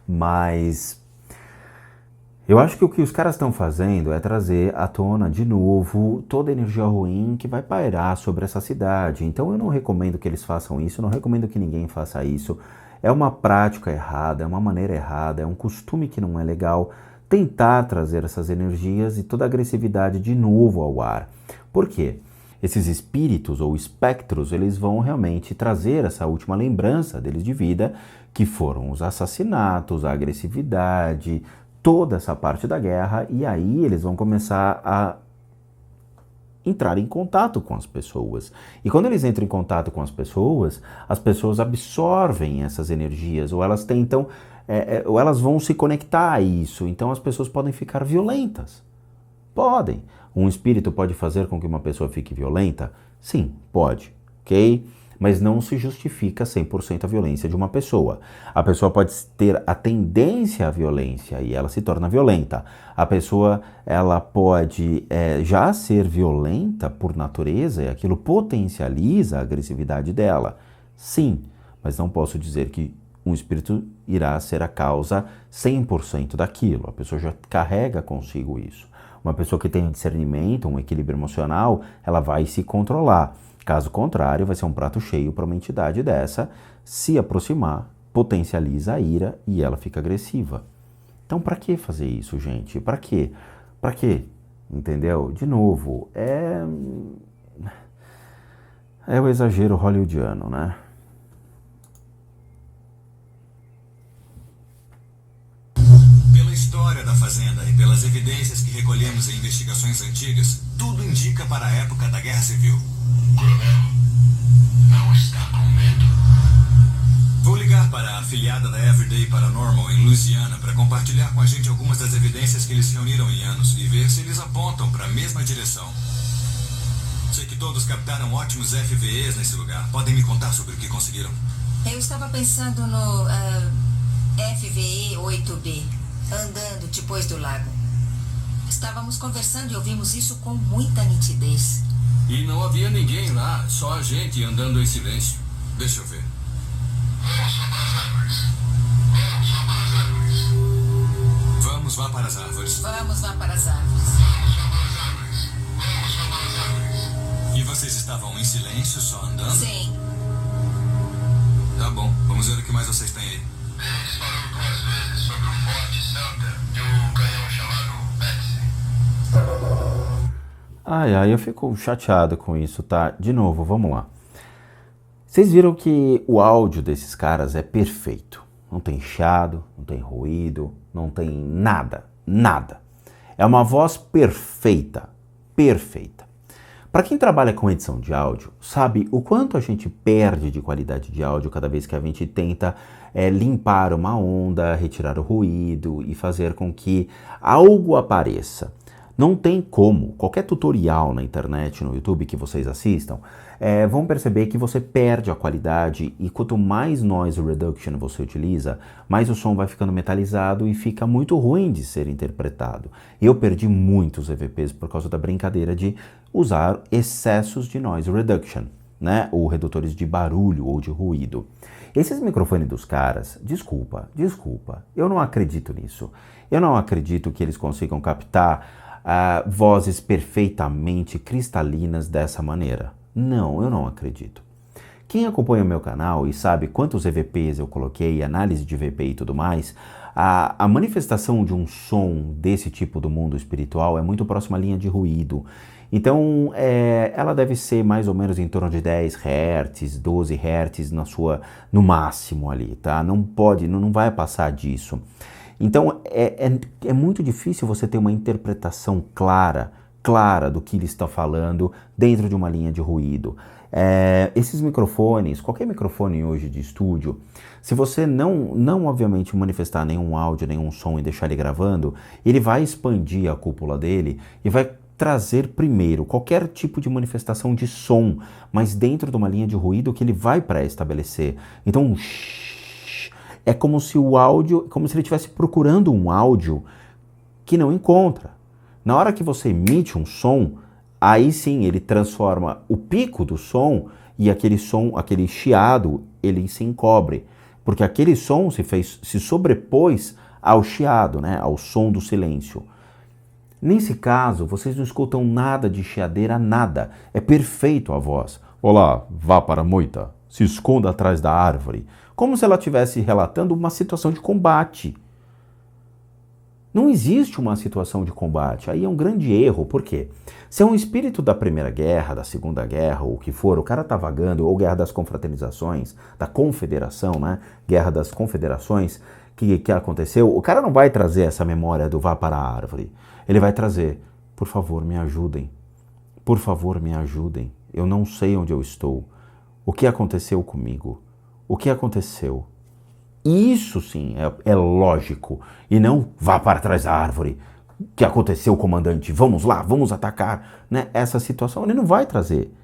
Mas eu acho que o que os caras estão fazendo é trazer à tona de novo toda a energia ruim que vai pairar sobre essa cidade. Então eu não recomendo que eles façam isso, não recomendo que ninguém faça isso. É uma prática errada, é uma maneira errada, é um costume que não é legal tentar trazer essas energias e toda a agressividade de novo ao ar. Por quê? Esses espíritos ou espectros, eles vão realmente trazer essa última lembrança deles de vida, que foram os assassinatos, a agressividade, toda essa parte da guerra, e aí eles vão começar a entrar em contato com as pessoas. E quando eles entram em contato com as pessoas absorvem essas energias, ou elas tentam, ou elas vão se conectar a isso. Então as pessoas podem ficar violentas. Podem. Um espírito pode fazer com que uma pessoa fique violenta? Sim, pode, ok? Mas não se justifica 100% a violência de uma pessoa. A pessoa pode ter a tendência à violência e ela se torna violenta. A pessoa ela pode já ser violenta por natureza e aquilo potencializa a agressividade dela. Sim, mas não posso dizer que um espírito irá ser a causa 100% daquilo. A pessoa já carrega consigo isso. Uma pessoa que tem um discernimento, um equilíbrio emocional, ela vai se controlar. Caso contrário, vai ser um prato cheio para uma entidade dessa se aproximar, potencializa a ira e ela fica agressiva. Então, para que fazer isso, gente? Para quê? Para quê? Entendeu? De novo, é o exagero hollywoodiano, né? Pela história da fazenda e pelas evidências que recolhemos em investigações antigas, tudo indica para a época da Guerra Civil. Coronel, não está com medo. Vou ligar para a afiliada da Everyday Paranormal em Louisiana para compartilhar com a gente algumas das evidências que eles reuniram em anos e ver se eles apontam para a mesma direção. Sei que todos captaram ótimos FVEs nesse lugar. Podem me contar sobre o que conseguiram? Eu estava pensando no FVE 8B, andando depois do lago. Estávamos conversando e ouvimos isso com muita nitidez. E não havia ninguém lá, só a gente andando em silêncio. Deixa eu ver. Vamos vá para as árvores. Vamos lá para as árvores. E vocês estavam em silêncio, só andando? Sim. Tá bom, vamos ver o que mais vocês têm aí. Ele disparou 2 vezes sobre o Forte Sumter de um canhão chamado Betsy. Ai, eu fico chateado com isso, tá? De novo, vamos lá. Vocês viram que o áudio desses caras é perfeito. Não tem chiado, não tem ruído, não tem nada, nada. É uma voz perfeita, perfeita. Para quem trabalha com edição de áudio, sabe o quanto a gente perde de qualidade de áudio cada vez que a gente tenta limpar uma onda, retirar o ruído e fazer com que algo apareça. Não tem como. Qualquer tutorial na internet, no YouTube que vocês assistam, vão perceber que você perde a qualidade e quanto mais noise reduction você utiliza, mais o som vai ficando metalizado e fica muito ruim de ser interpretado. Eu perdi muitos EVPs por causa da brincadeira de usar excessos de noise reduction, né? Ou redutores de barulho ou de ruído. Esses microfones dos caras, desculpa, eu não acredito nisso. Eu não acredito que eles consigam captar vozes perfeitamente cristalinas dessa maneira. Não, eu não acredito. Quem acompanha o meu canal e sabe quantos EVPs eu coloquei, análise de EVP e tudo mais, a manifestação de um som desse tipo do mundo espiritual é muito próxima à linha de ruído. Então, ela deve ser mais ou menos em torno de 10 Hz, 12 Hz no máximo ali, tá? Não vai passar disso. Então, é muito difícil você ter uma interpretação clara do que ele está falando dentro de uma linha de ruído. Esses microfones, qualquer microfone hoje de estúdio, se você não obviamente manifestar nenhum áudio, nenhum som e deixar ele gravando, ele vai expandir a cúpula dele e vai trazer primeiro qualquer tipo de manifestação de som, mas dentro de uma linha de ruído que ele vai pré-estabelecer. Então, é como se o áudio, como se ele estivesse procurando um áudio que não encontra. Na hora que você emite um som, aí sim ele transforma o pico do som e aquele chiado, ele se encobre. Porque aquele som se sobrepôs ao chiado, né, ao som do silêncio. Nesse caso, vocês não escutam nada de chiadeira, nada. É perfeito a voz. Olá, vá para a moita, se esconda atrás da árvore. Como se ela estivesse relatando uma situação de combate. Não existe uma situação de combate. Aí é um grande erro. Por quê? Se é um espírito da Primeira Guerra, da Segunda Guerra, ou o que for, o cara tá vagando, ou Guerra das Confraternizações, da Confederação, né? Guerra das Confederações, que aconteceu, o cara não vai trazer essa memória do vá para a árvore. Ele vai trazer, por favor, me ajudem. Por favor, me ajudem. Eu não sei onde eu estou. O que aconteceu comigo? O que aconteceu? Isso sim é lógico. E não vá para trás da árvore. O que aconteceu, comandante? Vamos lá, vamos atacar. Né? Essa situação ele não vai trazer.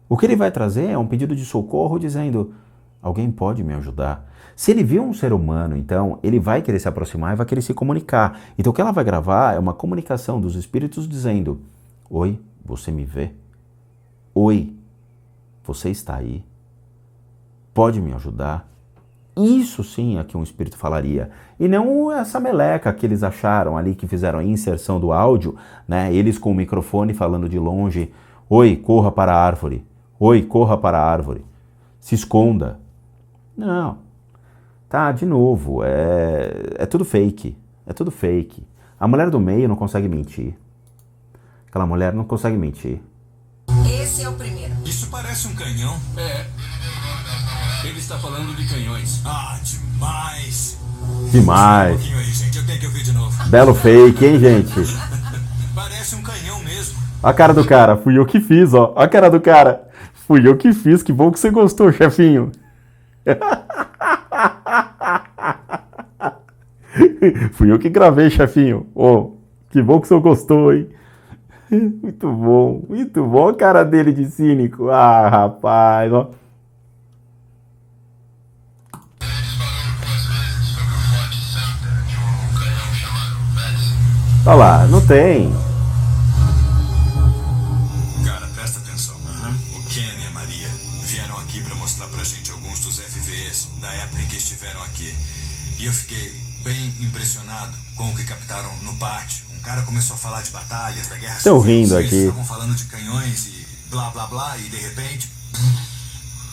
O que ele vai trazer é um pedido de socorro dizendo, alguém pode me ajudar? Se ele viu um ser humano, então, ele vai querer se aproximar e vai querer se comunicar. Então o que ela vai gravar é uma comunicação dos espíritos dizendo, oi, você me vê? Oi, você está aí? Pode me ajudar? Isso sim é que um espírito falaria. E não essa meleca que eles acharam ali, que fizeram a inserção do áudio, né? Eles com o microfone falando de longe, oi, corra para a árvore. Oi, corra para a árvore. Se esconda. Não. Tá, de novo, é tudo fake. É tudo fake. A mulher do meio não consegue mentir. Aquela mulher não consegue mentir. Esse é o primeiro. Isso parece um canhão. É. Ele está falando de canhões. Ah, demais. Demais. Um pouquinho aí, gente. Eu tenho que ouvir de novo. Belo fake, hein, gente? Parece um canhão mesmo. A cara do cara, fui eu que fiz, ó. A cara do cara, fui eu que fiz. Que bom que você gostou, chefinho. Fui eu que gravei, chefinho. Oh, que bom que você gostou, hein? Muito bom, muito bom. A cara dele de cínico. Ah, rapaz, ó. Olha lá, não tem. Cara, presta atenção. O Ken e a Maria vieram aqui pra mostrar pra gente alguns dos FVs da época em que estiveram aqui. E eu fiquei bem impressionado com o que captaram no pátio. Um cara começou a falar de batalhas, da guerra Estão civil. rindo Eles aqui. estavam falando de canhões e blá blá blá. E de repente...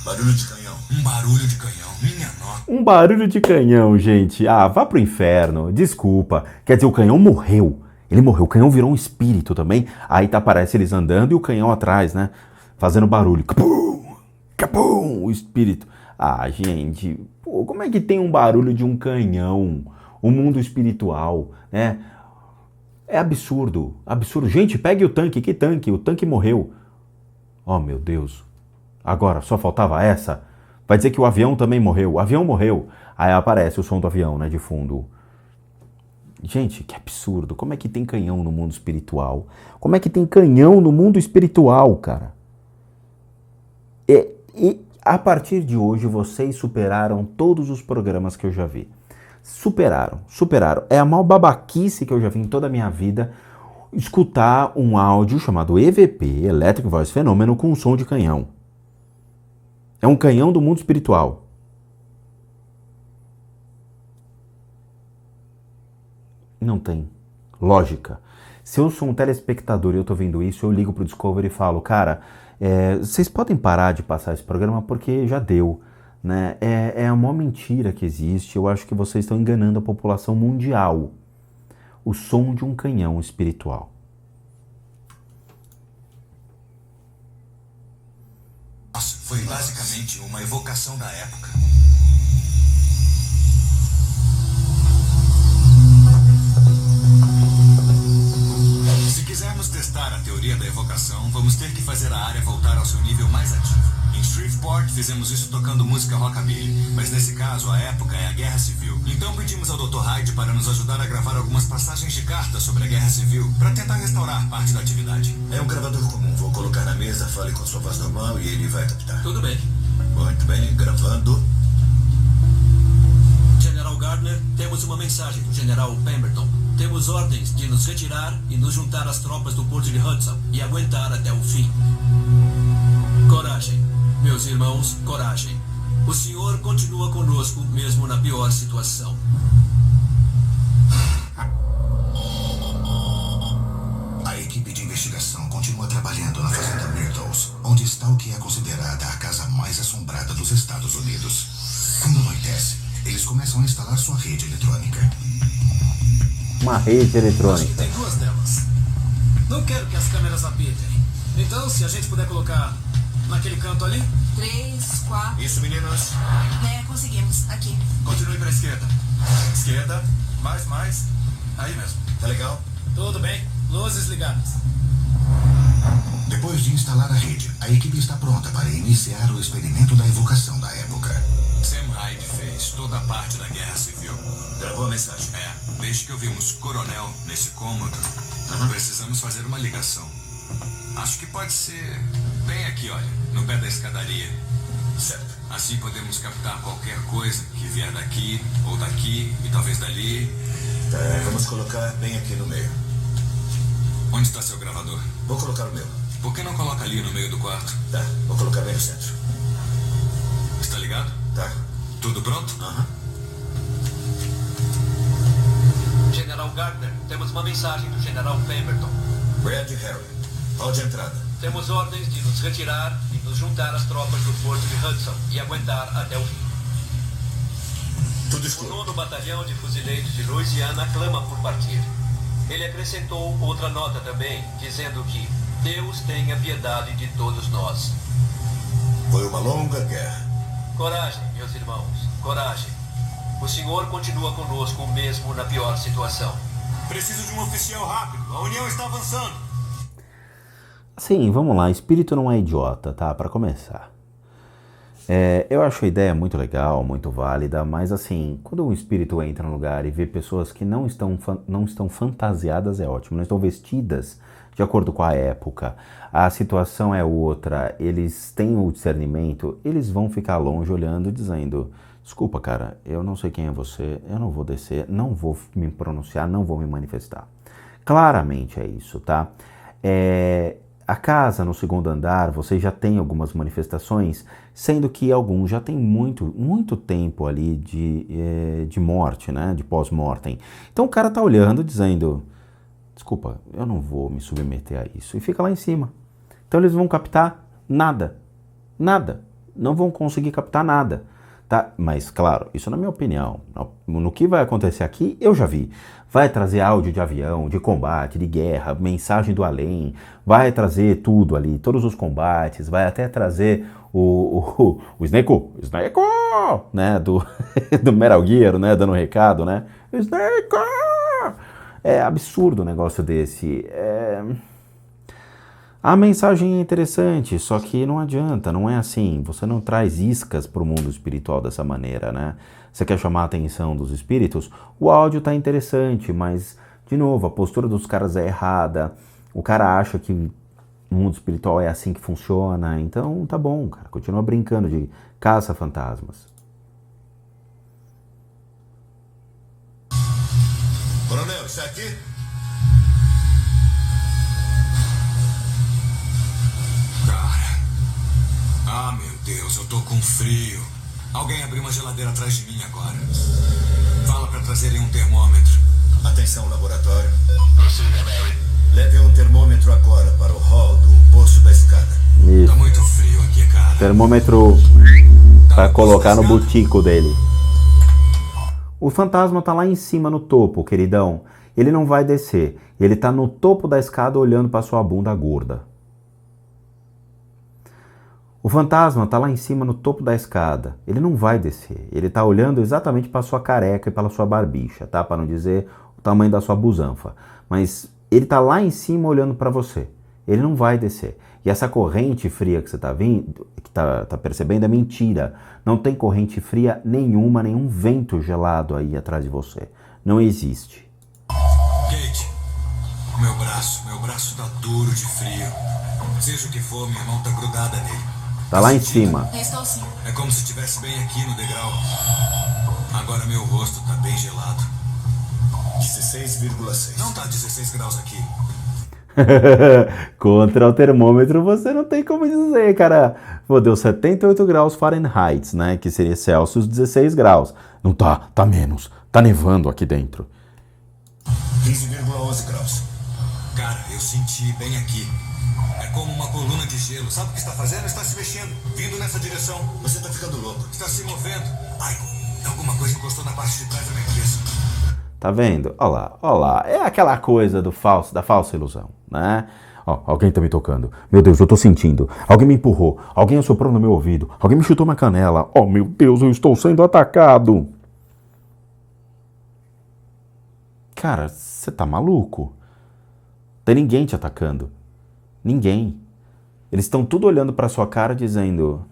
barulho de canhão. Um barulho de canhão. Minha nossa. Um barulho de canhão, gente. Ah, vá pro inferno. Desculpa. Quer dizer, o canhão morreu. Ele morreu. O canhão virou um espírito também. Aí tá, parece eles andando e o canhão atrás, né? Fazendo barulho. Capum! Capum! O espírito. Ah, gente. Pô, como é que tem um barulho de um canhão? O mundo espiritual, né? É absurdo. Absurdo. Gente, pegue o tanque. Que tanque? O tanque morreu. Oh, meu Deus. Agora, só faltava essa? Vai dizer que o avião também morreu. O avião morreu. Aí aparece o som do avião, né, de fundo. Gente, que absurdo. Como é que tem canhão no mundo espiritual? Como é que tem canhão no mundo espiritual, cara? E a partir de hoje, vocês superaram todos os programas que eu já vi. Superaram. É a maior babaquice que eu já vi em toda a minha vida escutar um áudio chamado EVP, Electric Voice Phenomenon, com um som de canhão. É um canhão do mundo espiritual. Não tem lógica. Se eu sou um telespectador e eu tô vendo isso, eu ligo pro Discovery e falo, cara, vocês podem parar de passar esse programa porque já deu, né? É a maior mentira que existe. Eu acho que vocês estão enganando a população mundial. O som de um canhão espiritual. Nossa, foi basicamente uma evocação da época. Se quisermos testar a teoria da evocação, vamos ter que fazer a área voltar ao seu nível mais ativo. Em Shreveport, fizemos isso tocando música rockabilly, mas nesse caso a época é a Guerra Civil. Então pedimos ao Dr. Hyde para nos ajudar a gravar algumas passagens de cartas sobre a Guerra Civil, para tentar restaurar parte da atividade. É um gravador comum. Vou colocar na mesa, fale com sua voz normal e ele vai captar. Tudo bem. Muito bem, gravando. General Gardner, temos uma mensagem do General Pemberton. Temos ordens de nos retirar e nos juntar às tropas do Porto de Hudson e aguentar até o fim. Coragem, meus irmãos, coragem. O senhor continua conosco mesmo na pior situação. A equipe de investigação continua trabalhando na fazenda Myrtles, onde está o que é considerada a casa mais assombrada dos Estados Unidos. Quando anoitece, eles começam a instalar sua rede eletrônica. Uma rede Acho que eletrônica. tem duas delas. Não quero que as câmeras apitem. Então, se a gente puder colocar naquele canto ali. 3, 4. Isso, meninos. Conseguimos. Aqui. Continue para a esquerda. Esquerda. Mais. Aí mesmo. Tá legal? Tudo bem. Luzes ligadas. Depois de instalar a rede, a equipe está pronta para iniciar o experimento da evocação da época. Sam Hyde fez toda a parte da Guerra Civil. Gravou a mensagem. Desde que ouvimos Coronel nesse cômodo, precisamos fazer uma ligação. Acho que pode ser bem aqui, olha, no pé da escadaria. Certo. Assim podemos captar qualquer coisa que vier daqui, ou daqui, e talvez dali. Tá, vamos colocar bem aqui no meio. Onde está seu gravador? Vou colocar o meu. Por que não coloca ali no meio do quarto? Tá, vou colocar bem no centro. Está ligado? Tá. Tudo pronto? General Gardner, temos uma mensagem do General Pemberton. Brad e Harry, hall de entrada. Temos ordens de nos retirar e nos Vamos juntar as tropas do Porto de Hudson e aguentar até o fim. Tudo O escuro. 9º Batalhão de Fuzileiros de Louisiana clama por partir. Ele acrescentou outra nota também, dizendo que Deus tenha piedade de todos nós. Foi uma longa guerra. Coragem, meus irmãos, coragem. O senhor continua conosco mesmo na pior situação. Preciso de um oficial rápido. A União está avançando. Sim, vamos lá. Espírito não é idiota, tá? Para começar. Eu acho a ideia muito legal, muito válida, mas assim, quando um espírito entra no lugar e vê pessoas que não estão fantasiadas, é ótimo, não estão vestidas de acordo com a época, a situação é outra, eles têm o discernimento, eles vão ficar longe olhando, dizendo: desculpa, cara, eu não sei quem é você, eu não vou descer, não vou me pronunciar, não vou me manifestar. Claramente é isso, tá? A casa no 2º andar, você já tem algumas manifestações, sendo que alguns já tem muito tempo ali de morte, né? De pós-mortem. Então o cara tá olhando, dizendo: desculpa, eu não vou me submeter a isso. E fica lá em cima. Então eles vão captar nada. Nada. Não vão conseguir captar nada. Tá? Mas, claro, isso na minha opinião. No que vai acontecer aqui, eu já vi. Vai trazer áudio de avião, de combate, de guerra, mensagem do além. Vai trazer tudo ali, todos os combates. Vai até trazer o Snake, né? Do Metal Gear, né? Dando recado, né? Snake! É absurdo um negócio desse. A mensagem é interessante, só que não adianta, não é assim. Você não traz iscas para o mundo espiritual dessa maneira, né? Você quer chamar a atenção dos espíritos? O áudio tá interessante, mas, de novo, a postura dos caras é errada. O cara acha que o mundo espiritual é assim que funciona. Então, tá bom, cara. Continua brincando de caça-fantasmas. Coronel, isso é aqui? Ah, meu Deus, eu tô com frio. Alguém abriu uma geladeira atrás de mim agora. Fala pra trazerem um termômetro. Atenção, laboratório. Prossiga, Mary. Leve um termômetro agora para o hall do poço da escada. Isso. Tá muito frio aqui, cara. Termômetro para colocar no butico dele. O fantasma tá lá em cima no topo, queridão. Ele não vai descer. Ele tá no topo da escada olhando para sua bunda gorda. O fantasma tá lá em cima no topo da escada. Ele não vai descer. Ele tá olhando exatamente para sua careca e para sua barbicha, tá? Para não dizer o tamanho da sua busanfa. Mas ele tá lá em cima olhando para você. Ele não vai descer. E essa corrente fria que você tá vendo, que tá percebendo, é mentira. Não tem corrente fria nenhuma, nenhum vento gelado aí atrás de você. Não existe. Kate, meu braço tá duro de frio. Seja o que for, minha mão tá grudada nele. Tá lá em cima. Estou sim. É como se estivesse bem aqui no degrau. Agora meu rosto tá bem gelado. 16,6. Não tá 16 graus aqui. Contra o termômetro você não tem como dizer, cara. Pô, deu 78 graus Fahrenheit, né? Que seria Celsius 16 graus. Não tá, tá menos. Tá nevando aqui dentro. 15,11 graus. Cara, eu senti bem aqui. É como uma coluna de gelo. Sabe o que está fazendo? Está se mexendo, vindo nessa direção. Você tá ficando louco. Está se movendo. Ai, alguma coisa encostou na parte de trás da minha cabeça. Tá vendo? Olha lá. É aquela coisa da falsa ilusão, né? Ó, alguém tá me tocando. Meu Deus, eu tô sentindo. Alguém me empurrou. Alguém assoprou no meu ouvido. Alguém me chutou na canela. Oh, meu Deus, eu estou sendo atacado. Cara, você tá maluco? Tem ninguém te atacando. Ninguém. Eles estão tudo olhando pra sua cara dizendo: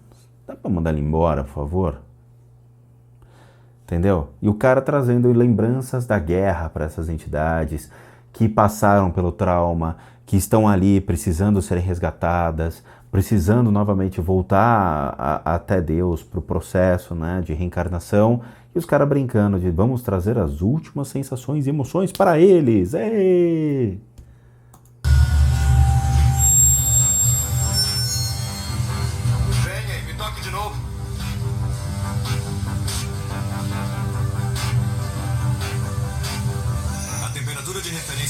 dá pra mandar ele embora, por favor? Entendeu? E o cara trazendo lembranças da guerra para essas entidades que passaram pelo trauma, que estão ali precisando serem resgatadas, precisando novamente voltar até Deus para o processo, né, de reencarnação. E os caras brincando de vamos trazer as últimas sensações e emoções para eles. Ei!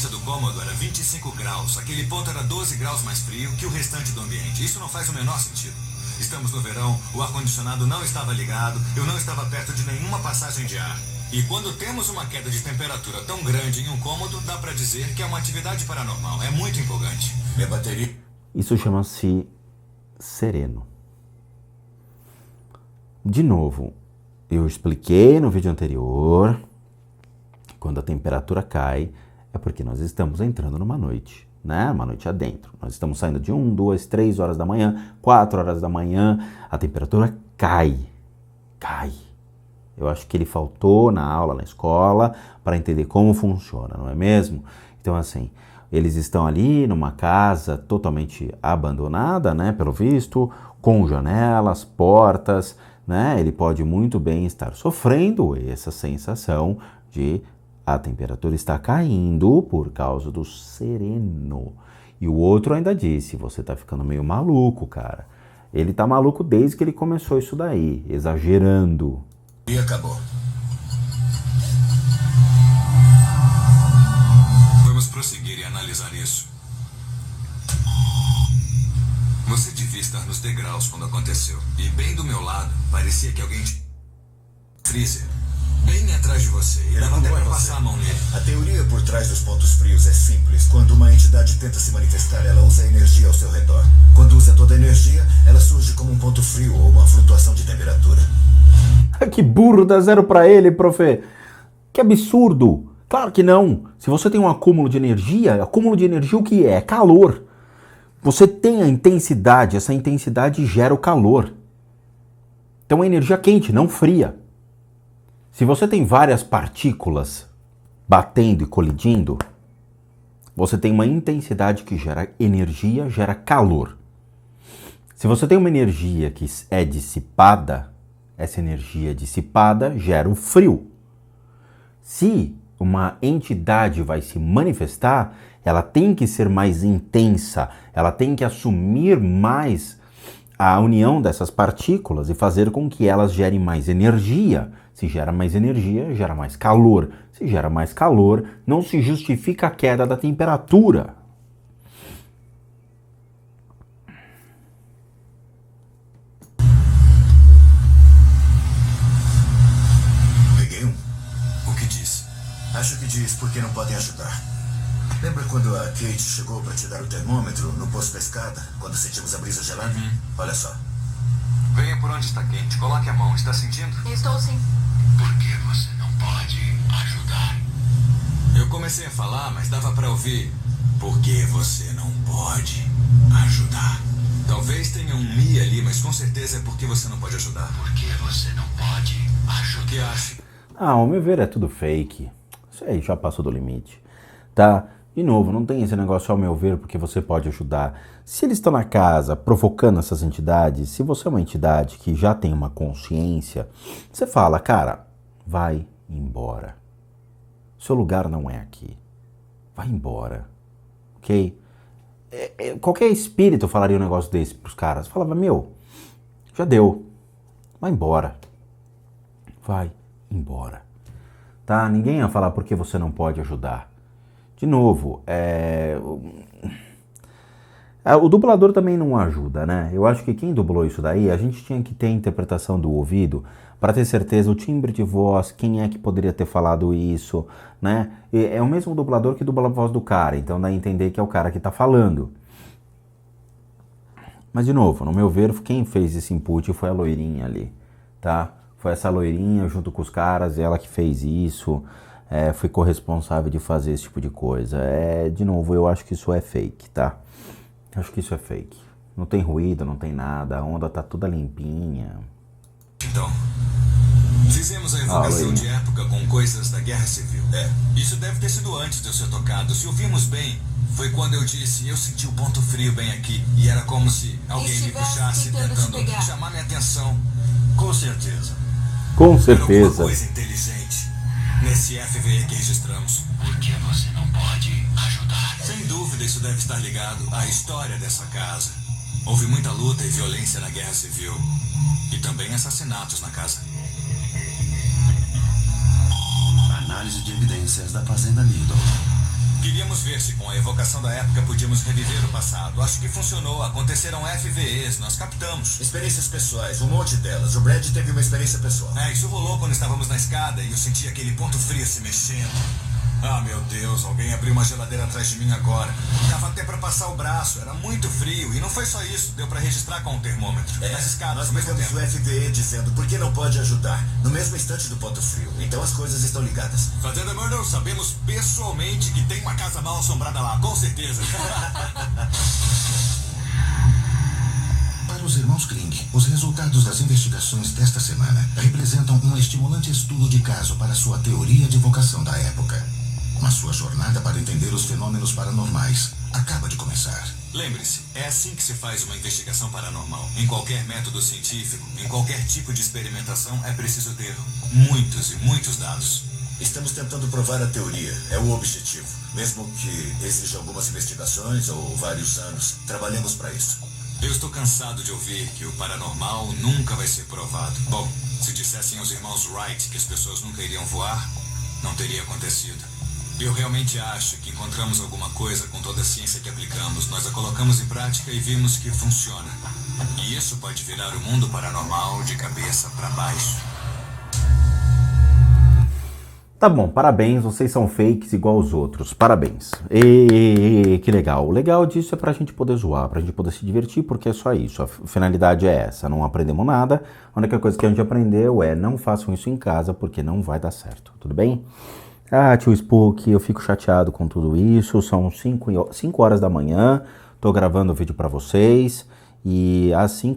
Do cômodo era 25 graus. Aquele ponto era 12 graus mais frio que o restante do ambiente. Isso não faz o menor sentido. Estamos no verão, o ar-condicionado não estava ligado, eu não estava perto de nenhuma passagem de ar. E quando temos uma queda de temperatura tão grande em um cômodo, dá pra dizer que é uma atividade paranormal. É muito empolgante. Minha bateria... Isso chama-se sereno. De novo, eu expliquei no vídeo anterior, quando a temperatura cai, é porque nós estamos entrando numa noite, né? Uma noite adentro. Nós estamos saindo de 1, 2, 3 horas da manhã, 4 horas da manhã, a temperatura cai. Cai. Eu acho que ele faltou na aula, na escola, para entender como funciona, não é mesmo? Então, assim, eles estão ali numa casa totalmente abandonada, né, pelo visto, com janelas, portas, né? Ele pode muito bem estar sofrendo essa sensação de a temperatura está caindo por causa do sereno. E o outro ainda disse, você tá ficando meio maluco, cara. Ele tá maluco desde que ele começou isso daí, exagerando. E acabou. Vamos prosseguir e analisar isso. Você devia estar nos degraus quando aconteceu. E bem do meu lado, parecia que alguém tinha... freezer. Bem atrás de você. E dava até pra passar a mão nele. A teoria por trás dos pontos frios é simples. Quando uma entidade tenta se manifestar, ela usa energia ao seu redor. Quando usa toda a energia, ela surge como um ponto frio ou uma flutuação de temperatura. Que burro, dá 0 pra ele, profe. Que absurdo. Claro que não. Se você tem um acúmulo de energia o que é? Calor. Você tem a intensidade, essa intensidade gera o calor. Então é energia quente, não fria. Se você tem várias partículas batendo e colidindo, você tem uma intensidade que gera energia, gera calor. Se você tem uma energia que é dissipada, essa energia dissipada gera o frio. Se uma entidade vai se manifestar, ela tem que ser mais intensa, ela tem que assumir mais a união dessas partículas e fazer com que elas gerem mais energia. Se gera mais energia, gera mais calor. Se gera mais calor, não se justifica a queda da temperatura. Peguei um. O que diz? Acho que diz porque não podem ajudar. Lembra quando a Kate chegou para te dar o termômetro no posto da escada? Quando sentimos a brisa gelada? Olha só. Venha por onde está quente. Coloque a mão. Está sentindo? Estou sim. Por que você não pode ajudar? Eu comecei a falar, mas dava para ouvir. Por que você não pode ajudar? Talvez tenha um mi ali, mas com certeza é porque você não pode ajudar. Por que você não pode ajudar? O que acha? Ao meu ver é tudo fake. Isso aí já passou do limite. Tá? De novo, não tem esse negócio ao meu ver porque você pode ajudar. Se eles estão na casa provocando essas entidades, se você é uma entidade que já tem uma consciência, você fala, cara, vai embora. Seu lugar não é aqui. Vai embora. Ok? Qualquer espírito falaria um negócio desse pros caras. Falava, meu, já deu. Vai embora. Vai embora. Tá? Ninguém ia falar porque você não pode ajudar. De novo, o dublador também não ajuda, né? Eu acho que quem dublou isso daí, a gente tinha que ter a interpretação do ouvido para ter certeza o timbre de voz, quem é que poderia ter falado isso, né? É o mesmo dublador que dubla a voz do cara, então dá a entender que é o cara que tá falando. Mas de novo, no meu ver, quem fez esse input foi a loirinha ali, tá? Foi essa loirinha junto com os caras, ela que fez isso. Foi corresponsável de fazer esse tipo de coisa. De novo, eu acho que isso é fake, tá? Acho que isso é fake. Não tem ruído, não tem nada, a onda tá toda limpinha. Então, fizemos a evocação de época com coisas da Guerra Civil. Isso deve ter sido antes de eu ser tocado. Se ouvimos bem, foi quando eu disse, eu senti o ponto frio bem aqui. E era como se alguém me puxasse, tentando chamar minha atenção. Com certeza. Com certeza. Era alguma coisa inteligente. Nesse FVE que registramos. Por que você não pode ajudar? Sem dúvida isso deve estar ligado à história dessa casa. Houve muita luta e violência na Guerra Civil. E também assassinatos na casa. Análise de evidências da Fazenda Middle. Queríamos ver se com a evocação da época podíamos reviver o passado. Acho que funcionou. Aconteceram FVEs, nós captamos. Experiências pessoais, um monte delas. O Brad teve uma experiência pessoal. Isso rolou quando estávamos na escada e eu senti aquele ponto frio se mexendo. Ah, meu Deus, alguém abriu uma geladeira atrás de mim agora. Dava até pra passar o braço, era muito frio. E não foi só isso, deu pra registrar com o termômetro. Nas escadas, Nós ao mesmo vimos tempo. o FVE dizendo por que não pode ajudar, no mesmo instante do ponto frio. Então as coisas estão ligadas. Fazenda Murder, sabemos pessoalmente que tem uma casa mal assombrada lá, com certeza. Para os irmãos Kling, os resultados das investigações desta semana representam um estimulante estudo de caso para sua teoria de evocação da época. Mas sua jornada para entender os fenômenos paranormais acaba de começar. Lembre-se, é assim que se faz uma investigação paranormal. Em qualquer método científico, em qualquer tipo de experimentação, é preciso ter muitos e muitos dados. Estamos tentando provar a teoria, é o objetivo. Mesmo que exija algumas investigações ou vários anos, trabalhamos para isso. Eu estou cansado de ouvir que o paranormal nunca vai ser provado. Bom, se dissessem aos irmãos Wright que as pessoas nunca iriam voar, não teria acontecido. Eu realmente acho que encontramos alguma coisa com toda a ciência que aplicamos. Nós a colocamos em prática e vimos que funciona. E isso pode virar o mundo paranormal de cabeça para baixo. Tá bom, parabéns, vocês são fakes igual os outros, parabéns. E que legal. O legal disso é pra gente poder zoar, pra gente poder se divertir, porque é só isso. A finalidade é essa, não aprendemos nada. A única coisa que a gente aprendeu é não façam isso em casa, porque não vai dar certo, tudo bem? Ah, tio Spook, eu fico chateado com tudo isso, são 5 horas da manhã, tô gravando o vídeo pra vocês, e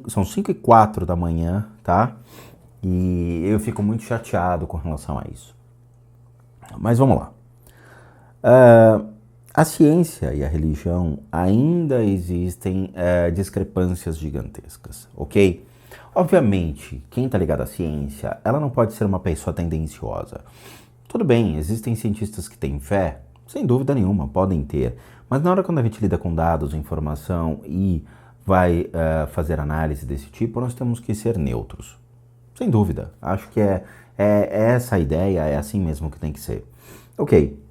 são 5:04 da manhã, tá? E eu fico muito chateado com relação a isso. Mas vamos lá. A ciência e a religião ainda existem discrepâncias gigantescas, ok? Obviamente, quem tá ligado à ciência, ela não pode ser uma pessoa tendenciosa. Tudo bem, existem cientistas que têm fé, sem dúvida nenhuma, podem ter. Mas na hora quando a gente lida com dados, informação e vai fazer análise desse tipo, nós temos que ser neutros. Sem dúvida, acho que é essa a ideia, é assim mesmo que tem que ser. Ok,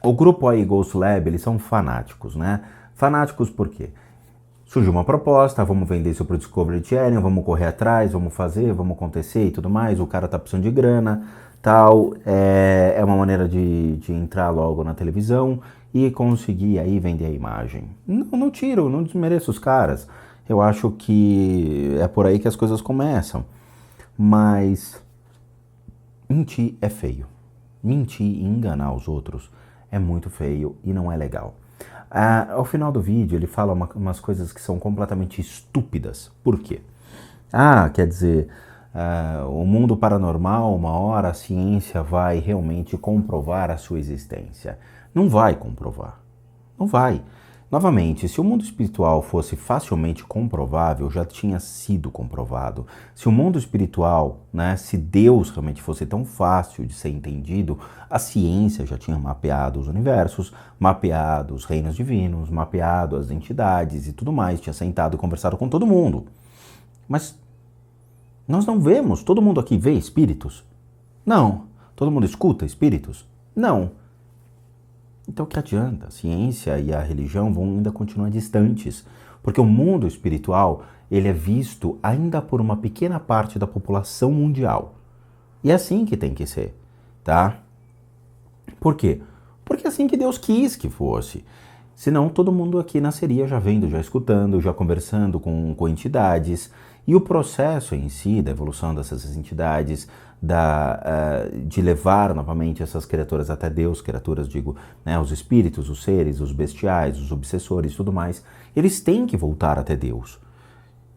o grupo aí, Ghost Lab, eles são fanáticos, né? Fanáticos por quê? Surgiu uma proposta, vamos vender isso pro Discovery Channel, vamos correr atrás, vamos fazer, vamos acontecer e tudo mais, o cara tá precisando de grana, tal, é uma maneira de entrar logo na televisão e conseguir aí vender a imagem. Não tiro, não desmereço os caras, eu acho que é por aí que as coisas começam, mas mentir é feio. Mentir e enganar os outros é muito feio e não é legal. Ao final do vídeo ele fala umas coisas que são completamente estúpidas. Por quê? Quer dizer, o mundo paranormal, uma hora a ciência vai realmente comprovar a sua existência. Não vai comprovar. Não vai. Novamente, se o mundo espiritual fosse facilmente comprovável, já tinha sido comprovado. Se o mundo espiritual, né, se Deus realmente fosse tão fácil de ser entendido, a ciência já tinha mapeado os universos, mapeado os reinos divinos, mapeado as entidades e tudo mais, tinha sentado e conversado com todo mundo. Mas nós não vemos, todo mundo aqui vê espíritos? Não. Todo mundo escuta espíritos? Não. Então o que adianta? A ciência e a religião vão ainda continuar distantes, porque o mundo espiritual ele é visto ainda por uma pequena parte da população mundial. E é assim que tem que ser, tá? Por quê? Porque é assim que Deus quis que fosse. Senão todo mundo aqui nasceria já vendo, já escutando, já conversando com entidades. E o processo em si, da evolução dessas entidades, de levar novamente essas criaturas até Deus, criaturas, digo, né, os espíritos, os seres, os bestiais, os obsessores e tudo mais, eles têm que voltar até Deus.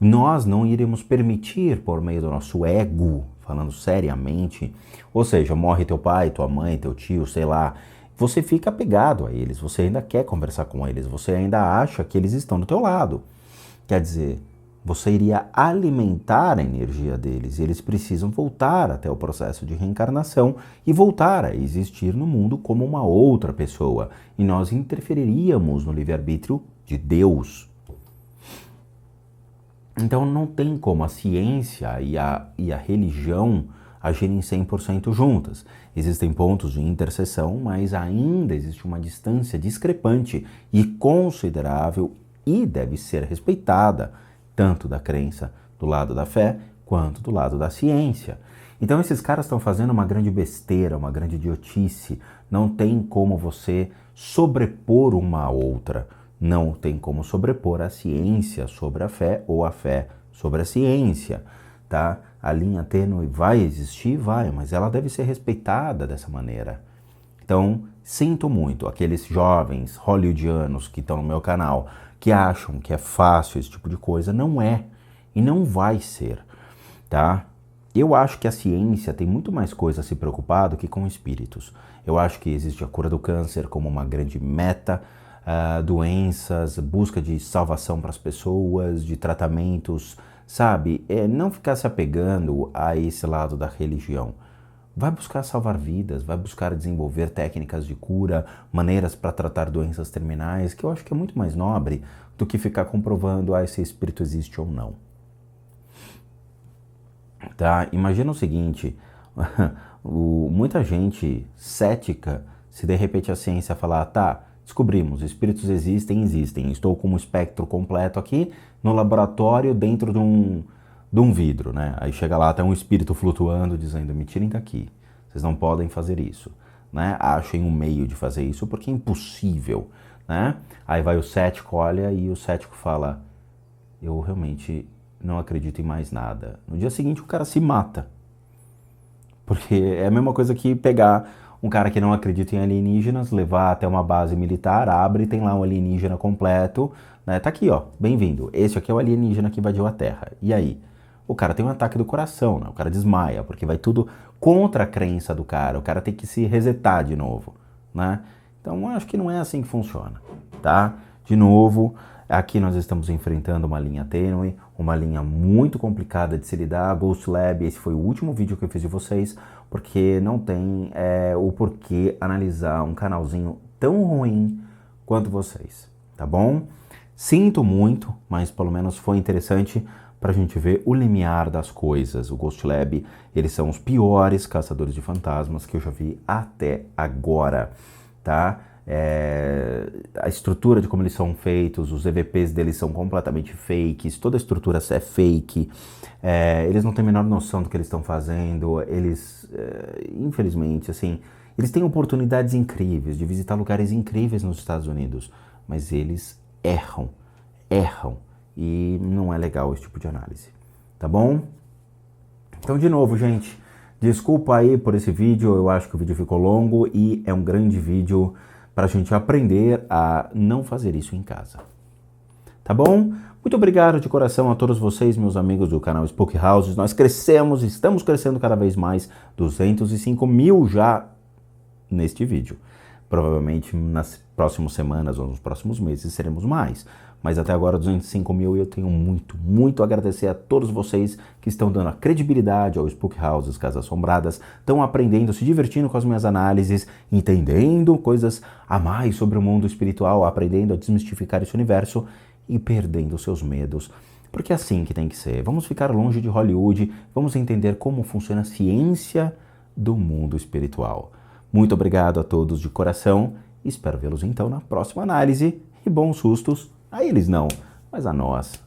Nós não iremos permitir, por meio do nosso ego, falando seriamente, ou seja, morre teu pai, tua mãe, teu tio, sei lá, você fica apegado a eles, você ainda quer conversar com eles, você ainda acha que eles estão do teu lado. Quer dizer, você iria alimentar a energia deles e eles precisam voltar até o processo de reencarnação e voltar a existir no mundo como uma outra pessoa. E nós interferiríamos no livre-arbítrio de Deus. Então não tem como a ciência e a religião agirem 100% juntas. Existem pontos de interseção, mas ainda existe uma distância discrepante e considerável e deve ser respeitada, tanto da crença do lado da fé, quanto do lado da ciência. Então esses caras estão fazendo uma grande besteira, uma grande idiotice. Não tem como você sobrepor uma à outra. Não tem como sobrepor a ciência sobre a fé ou a fé sobre a ciência, tá? A linha tênue vai existir? Vai, mas ela deve ser respeitada dessa maneira. Então, sinto muito aqueles jovens hollywoodianos que estão no meu canal, que acham que é fácil esse tipo de coisa. Não é, e não vai ser, tá? Eu acho que a ciência tem muito mais coisa a se preocupar do que com espíritos. Eu acho que existe a cura do câncer como uma grande meta, doenças, busca de salvação para as pessoas, de tratamentos, sabe? Não ficar se apegando a esse lado da religião. Vai buscar salvar vidas, vai buscar desenvolver técnicas de cura, maneiras para tratar doenças terminais, que eu acho que é muito mais nobre do que ficar comprovando se esse espírito existe ou não. Tá? Imagina o seguinte, muita gente cética, se de repente a ciência falar, tá, descobrimos, espíritos existem, estou com um espectro completo aqui no laboratório dentro de um vidro, né? Aí chega lá, tem um espírito flutuando dizendo, me tirem daqui, vocês não podem fazer isso, né? Achem um meio de fazer isso porque é impossível, né? Aí vai o cético, olha, e o cético fala, eu realmente não acredito em mais nada. No dia seguinte o cara se mata, porque é a mesma coisa que pegar um cara que não acredita em alienígenas, levar até uma base militar, abre e tem lá um alienígena completo, né? Tá aqui, ó, bem-vindo. Esse aqui é o alienígena que invadiu a Terra. E aí? O cara tem um ataque do coração, né? O cara desmaia, porque vai tudo contra a crença do cara. O cara tem que se resetar de novo, né? Então, eu acho que não é assim que funciona, tá? De novo, aqui nós estamos enfrentando uma linha tênue, uma linha muito complicada de se lidar. Ghost Lab, esse foi o último vídeo que eu fiz de vocês, porque não tem o porquê analisar um canalzinho tão ruim quanto vocês, tá bom? Sinto muito, mas pelo menos foi interessante pra gente ver o limiar das coisas. O Ghost Lab, eles são os piores caçadores de fantasmas que eu já vi até agora, tá? A estrutura de como eles são feitos, os EVPs deles são completamente fakes, toda a estrutura é fake, eles não têm a menor noção do que eles estão fazendo, eles, infelizmente, assim, eles têm oportunidades incríveis de visitar lugares incríveis nos Estados Unidos, mas eles erram, e não é legal esse tipo de análise, tá bom? Então, de novo, gente, desculpa aí por esse vídeo, eu acho que o vídeo ficou longo e é um grande vídeo para a gente aprender a não fazer isso em casa. Tá bom? Muito obrigado de coração a todos vocês, meus amigos do canal Spook Houses. Nós crescemos, estamos crescendo cada vez mais, 205 mil já neste vídeo. Provavelmente nas próximas semanas ou nos próximos meses seremos mais. Mas até agora 205 mil e eu tenho muito a agradecer a todos vocês que estão dando a credibilidade ao Spook Houses, Casas Assombradas, estão aprendendo, se divertindo com as minhas análises, entendendo coisas a mais sobre o mundo espiritual, aprendendo a desmistificar esse universo e perdendo seus medos. Porque é assim que tem que ser. Vamos ficar longe de Hollywood, vamos entender como funciona a ciência do mundo espiritual. Muito obrigado a todos de coração, espero vê-los então na próxima análise e bons sustos. A eles não, mas a nós.